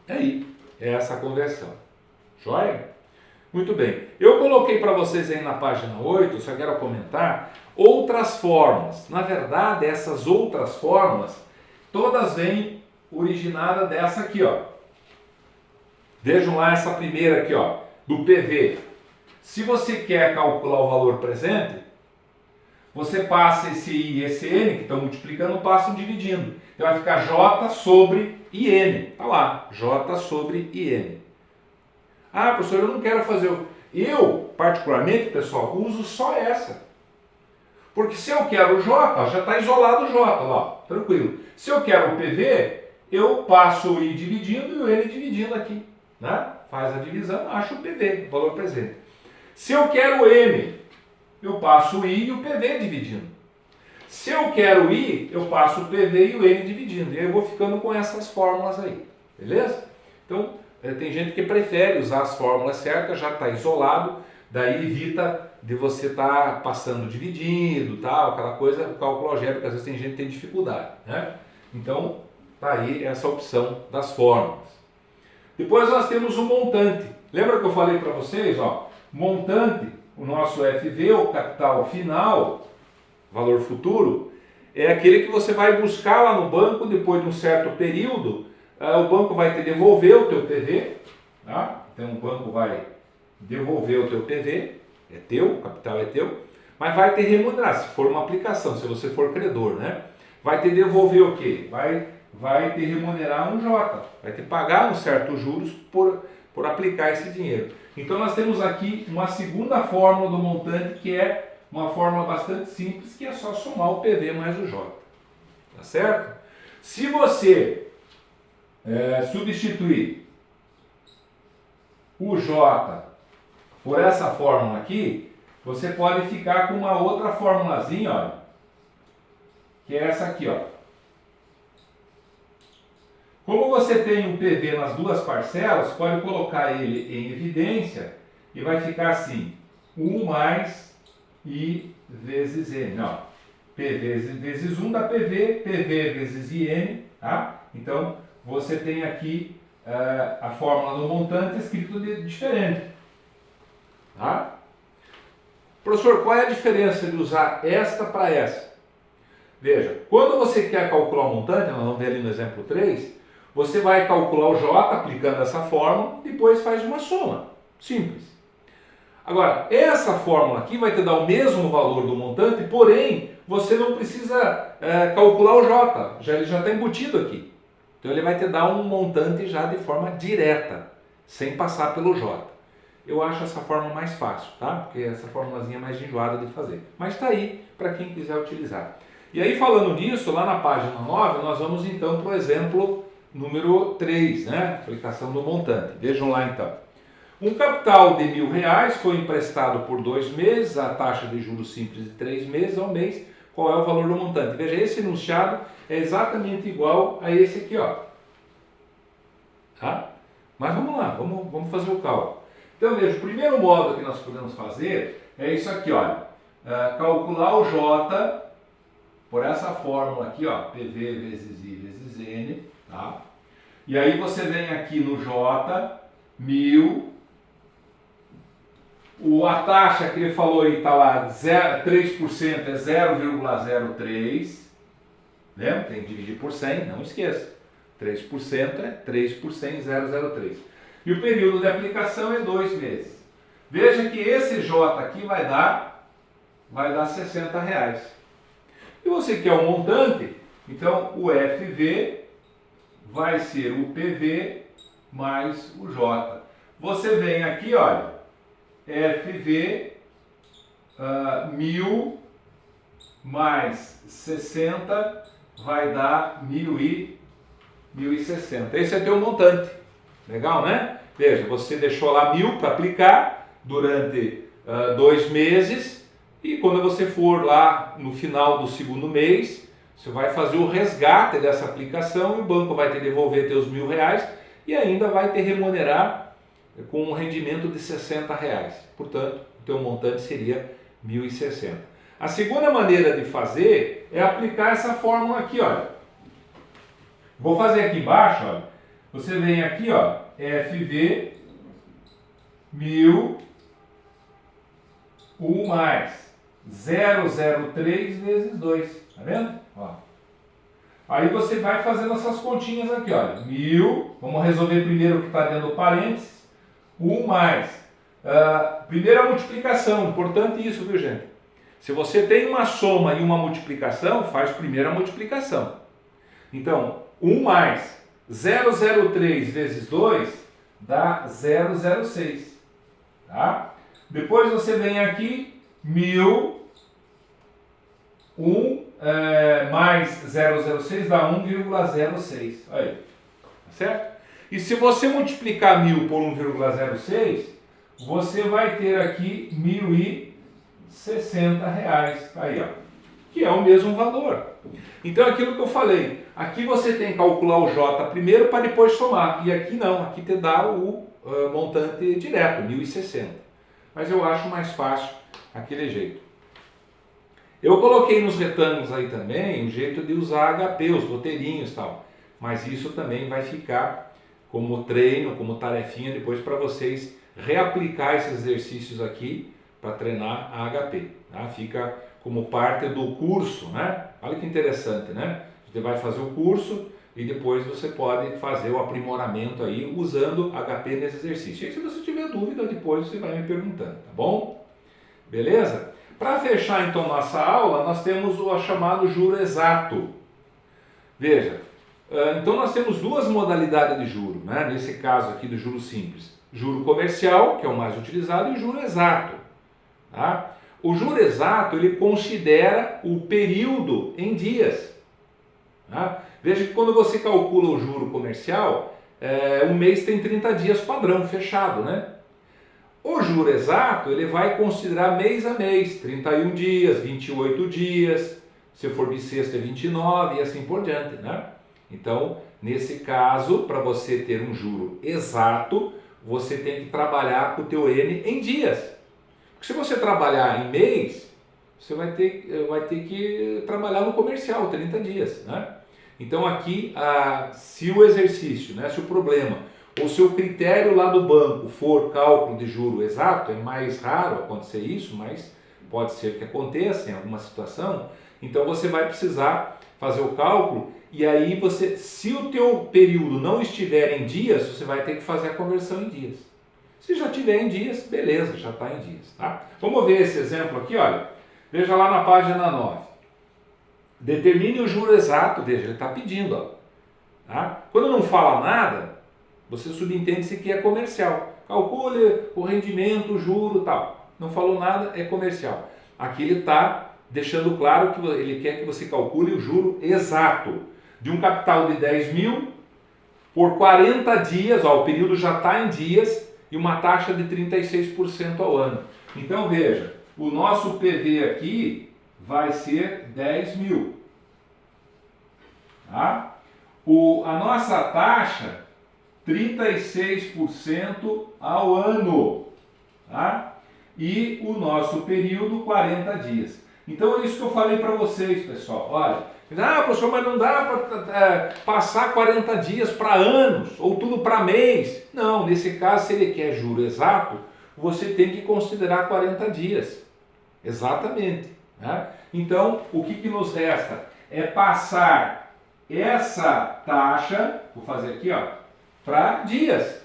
Aí, é essa a conversão. Joia? Muito bem. Eu coloquei para vocês aí na página 8, só quero comentar, outras fórmulas. Na verdade, essas outras fórmulas, todas vêm originadas dessa aqui, ó. Vejam lá essa primeira aqui, ó, do PV. Se você quer calcular o valor presente, você passa esse I e esse N, que estão multiplicando, passam dividindo. Então vai ficar J sobre IN. Está lá, J sobre IN. Ah, professor, eu não quero fazer... Eu, particularmente, pessoal, uso só essa. Porque se eu quero o J, ó, já está isolado o J, lá, tranquilo. Se eu quero o PV, eu passo o I dividindo e o N dividindo aqui. Né? Faz a divisão, acho o PV, o valor presente. Se eu quero o M, eu passo o I e o PV dividindo. Se eu quero o I, eu passo o PV e o N dividindo. E aí eu vou ficando com essas fórmulas aí. Beleza? Então, tem gente que prefere usar as fórmulas certas, já está isolado, daí evita de você estar passando dividindo, tal, aquela coisa, o cálculo algébrico, às vezes tem gente que tem dificuldade. Né? Então, tá aí essa opção das fórmulas. Depois nós temos o montante. Lembra que eu falei para vocês, ó, montante, o nosso FV, o capital final, valor futuro, é aquele que você vai buscar lá no banco depois de um certo período. O banco vai te devolver o teu PV, tá? Então o banco vai devolver o teu PV, é teu, o capital é teu, mas vai te remunerar, se for uma aplicação, se você for credor, né? Vai te devolver o quê? Vai te remunerar um J, vai te pagar uns certos juros por aplicar esse dinheiro. Então nós temos aqui uma segunda fórmula do montante, que é uma fórmula bastante simples, que é só somar o PV mais o J. Tá certo? Se você substituir o J por essa fórmula aqui, você pode ficar com uma outra formulazinha, olha, que é essa aqui, ó. Como você tem um PV nas duas parcelas, pode colocar ele em evidência e vai ficar assim, 1 mais I vezes N. Ó, PV vezes 1 dá PV, PV vezes IN, tá? Então, você tem aqui a fórmula do montante escrito diferente. Tá? Professor, qual é a diferença de usar esta para essa? Veja, quando você quer calcular o montante, nós vamos ver ali no exemplo 3, você vai calcular o J aplicando essa fórmula, depois faz uma soma. Simples. Agora, essa fórmula aqui vai te dar o mesmo valor do montante, porém, você não precisa calcular o J, ele já está embutido aqui. Então ele vai te dar um montante já de forma direta, sem passar pelo J. Eu acho essa forma mais fácil, tá? Porque essa formulazinha é mais enjoada de fazer. Mas está aí para quem quiser utilizar. E aí, falando nisso, lá na página 9, nós vamos então para o exemplo número 3, né? Aplicação do montante. Vejam lá então. Um capital de R$1.000 foi emprestado por 2 meses, a taxa de juros simples de 3 meses ao mês. Qual é o valor do montante? Veja, esse enunciado é exatamente igual a esse aqui, ó. Tá? Mas vamos lá, vamos fazer o cálculo. Então, veja, o primeiro modo que nós podemos fazer é isso aqui, olha. Calcular o J por essa fórmula aqui, ó, PV vezes I vezes N, tá? E aí você vem aqui no J, 1.000, a taxa que ele falou aí está lá, 3% é 0,03, lembra? Tem que dividir por 100, não esqueça. 3% é 3 por 100, 0,03. E o período de aplicação é 2 meses. Veja que esse J aqui vai dar R$60. E você quer um montante, então o FV vai ser o PV mais o J. Você vem aqui, olha, FV 1.000 mais 60 vai dar 1.060. Esse é teu montante. Legal, né? Veja, você deixou lá 1.000 para aplicar durante 2 meses e quando você for lá no final do segundo mês, você vai fazer o resgate dessa aplicação e o banco vai te devolver teus R$1.000 e ainda vai te remunerar com um rendimento de R$60. Portanto, o teu montante seria 1.060. A segunda maneira de fazer é aplicar essa fórmula aqui, olha. Vou fazer aqui embaixo, olha. Você vem aqui, ó, FV 1000 1 mais 003 vezes 2, tá vendo? Ó. Aí você vai fazendo essas continhas aqui, olha. 1000, vamos resolver primeiro o que está dentro do parênteses. 1 mais. Primeira multiplicação, importante isso, viu, gente? Se você tem uma soma e uma multiplicação, faz primeiro a multiplicação. Então, 1 mais 003 vezes 2 dá 006, tá? Depois você vem aqui, 1000, 1 mais 006 dá 1,06, aí, tá certo? E se você multiplicar 1000 por 1,06, você vai ter aqui R$1.060, aí, ó, que é o mesmo valor. Então, aquilo que eu falei, aqui você tem que calcular o J primeiro para depois somar, e aqui não, aqui te dá o montante direto, 1.060. Mas eu acho mais fácil aquele jeito. Eu coloquei nos retângulos aí também um jeito de usar HP, os roteirinhos e tal, mas isso também vai ficar como treino, como tarefinha depois para vocês reaplicar esses exercícios aqui para treinar a HP, tá? Fica como parte do curso, né? Olha que interessante, né? Você vai fazer o curso e depois você pode fazer o aprimoramento aí usando HP nesse exercício. E aí, se você tiver dúvida, depois você vai me perguntando, tá bom? Beleza? Para fechar então nossa aula, nós temos o chamado juro exato. Veja, então nós temos duas modalidades de juro, né? Nesse caso aqui do juro simples. Juro comercial, que é o mais utilizado, e o juro exato, tá? O juro exato, ele considera o período em dias, tá? Veja que quando você calcula o juro comercial, um mês tem 30 dias padrão, fechado, né? O juro exato, ele vai considerar mês a mês, 31 dias, 28 dias, se for bissexto é 29 e assim por diante, né? Então, nesse caso, para você ter um juro exato, você tem que trabalhar com o teu N em dias. Porque se você trabalhar em mês, você vai ter que trabalhar no comercial, 30 dias, né? Então aqui, se o exercício, né, se o problema, ou se o critério lá do banco for cálculo de juro exato, é mais raro acontecer isso, mas pode ser que aconteça em alguma situação, então você vai precisar fazer o cálculo e aí você, se o teu período não estiver em dias, você vai ter que fazer a conversão em dias. Se já tiver em dias, beleza, já está em dias, tá? Vamos ver esse exemplo aqui, olha. Veja lá na página 9. Determine o juro exato, veja, ele está pedindo, ó. Tá? Quando não fala nada, você subentende se que é comercial. Calcule o rendimento, o juro e tal. Não falou nada, é comercial. Aqui ele está deixando claro que ele quer que você calcule o juro exato de um capital de 10 mil por 40 dias, ó, o período já está em dias, e uma taxa de 36% ao ano. Então veja, o nosso PV aqui vai ser 10 mil. Tá? A nossa taxa, 36% ao ano. Tá? E o nosso período, 40 dias. Então é isso que eu falei para vocês, pessoal. Olha, professor, mas não dá para passar 40 dias para anos, ou tudo para mês. Não, nesse caso, se ele quer juro exato, você tem que considerar 40 dias. Exatamente. Né? Então, o que nos resta? É passar essa taxa, vou fazer aqui, ó, para dias.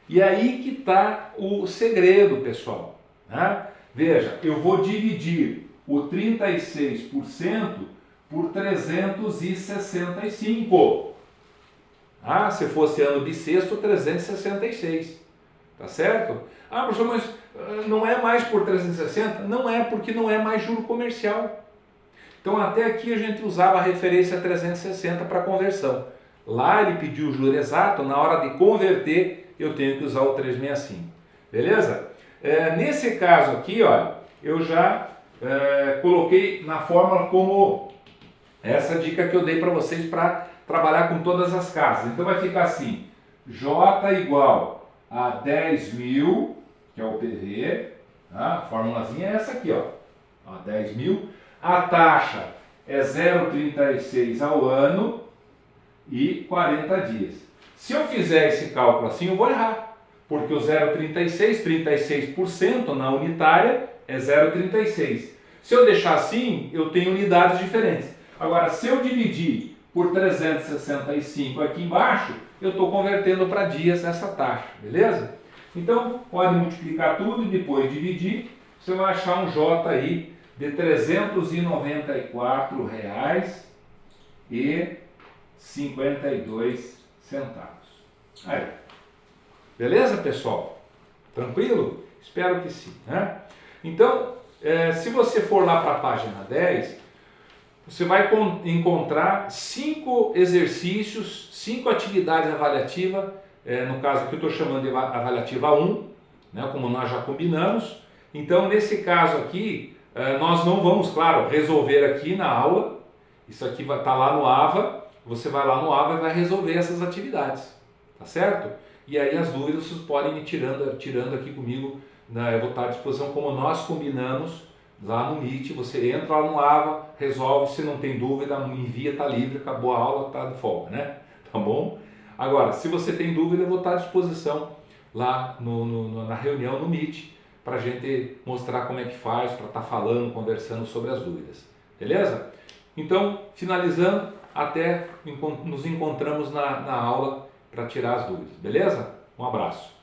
E aí que está o segredo, pessoal. Né? Veja, eu vou dividir o 36% por 365. Se fosse ano bissexto, 366. Tá certo? Professor, mas não é mais por 360? Não é, porque não é mais juro comercial. Então até aqui a gente usava a referência 360 para conversão. Lá ele pediu o juro exato, na hora de converter eu tenho que usar o 365. Beleza? Nesse caso aqui, olha, eu já coloquei na fórmula como essa dica que eu dei para vocês para trabalhar com todas as casas. Então vai ficar assim, J igual a 10 mil, que é o PV, tá? A formulazinha é essa aqui, ó, a 10 mil. A taxa é 0,36 ao ano e 40 dias. Se eu fizer esse cálculo assim, eu vou errar, porque o 0,36, 36% na unitária é 0,36. Se eu deixar assim, eu tenho unidades diferentes. Agora, se eu dividir por 365 aqui embaixo, eu estou convertendo para dias essa taxa, beleza? Então, pode multiplicar tudo e depois dividir, você vai achar um J aí de R$ 394,52. Aí. Beleza, pessoal? Tranquilo? Espero que sim, né? Então, se você for lá para a página 10, você vai encontrar 5 exercícios, 5 atividades avaliativas, no caso aqui eu estou chamando de avaliativa 1, né, como nós já combinamos. Então, nesse caso aqui, nós não vamos, claro, resolver aqui na aula. Isso aqui vai estar lá no AVA, você vai lá no AVA e vai resolver essas atividades, tá certo? E aí as dúvidas vocês podem ir tirando aqui comigo, né? Eu vou estar à disposição como nós combinamos lá no Meet. Você entra lá no AVA, resolve, se não tem dúvida, envia, tá livre, acabou a aula, tá de folga, né? Tá bom? Agora, se você tem dúvida, eu vou estar à disposição lá na reunião no Meet, para a gente mostrar como é que faz, para estar falando, conversando sobre as dúvidas, beleza? Então, finalizando, até nos encontramos na aula para tirar as dúvidas, beleza? Um abraço.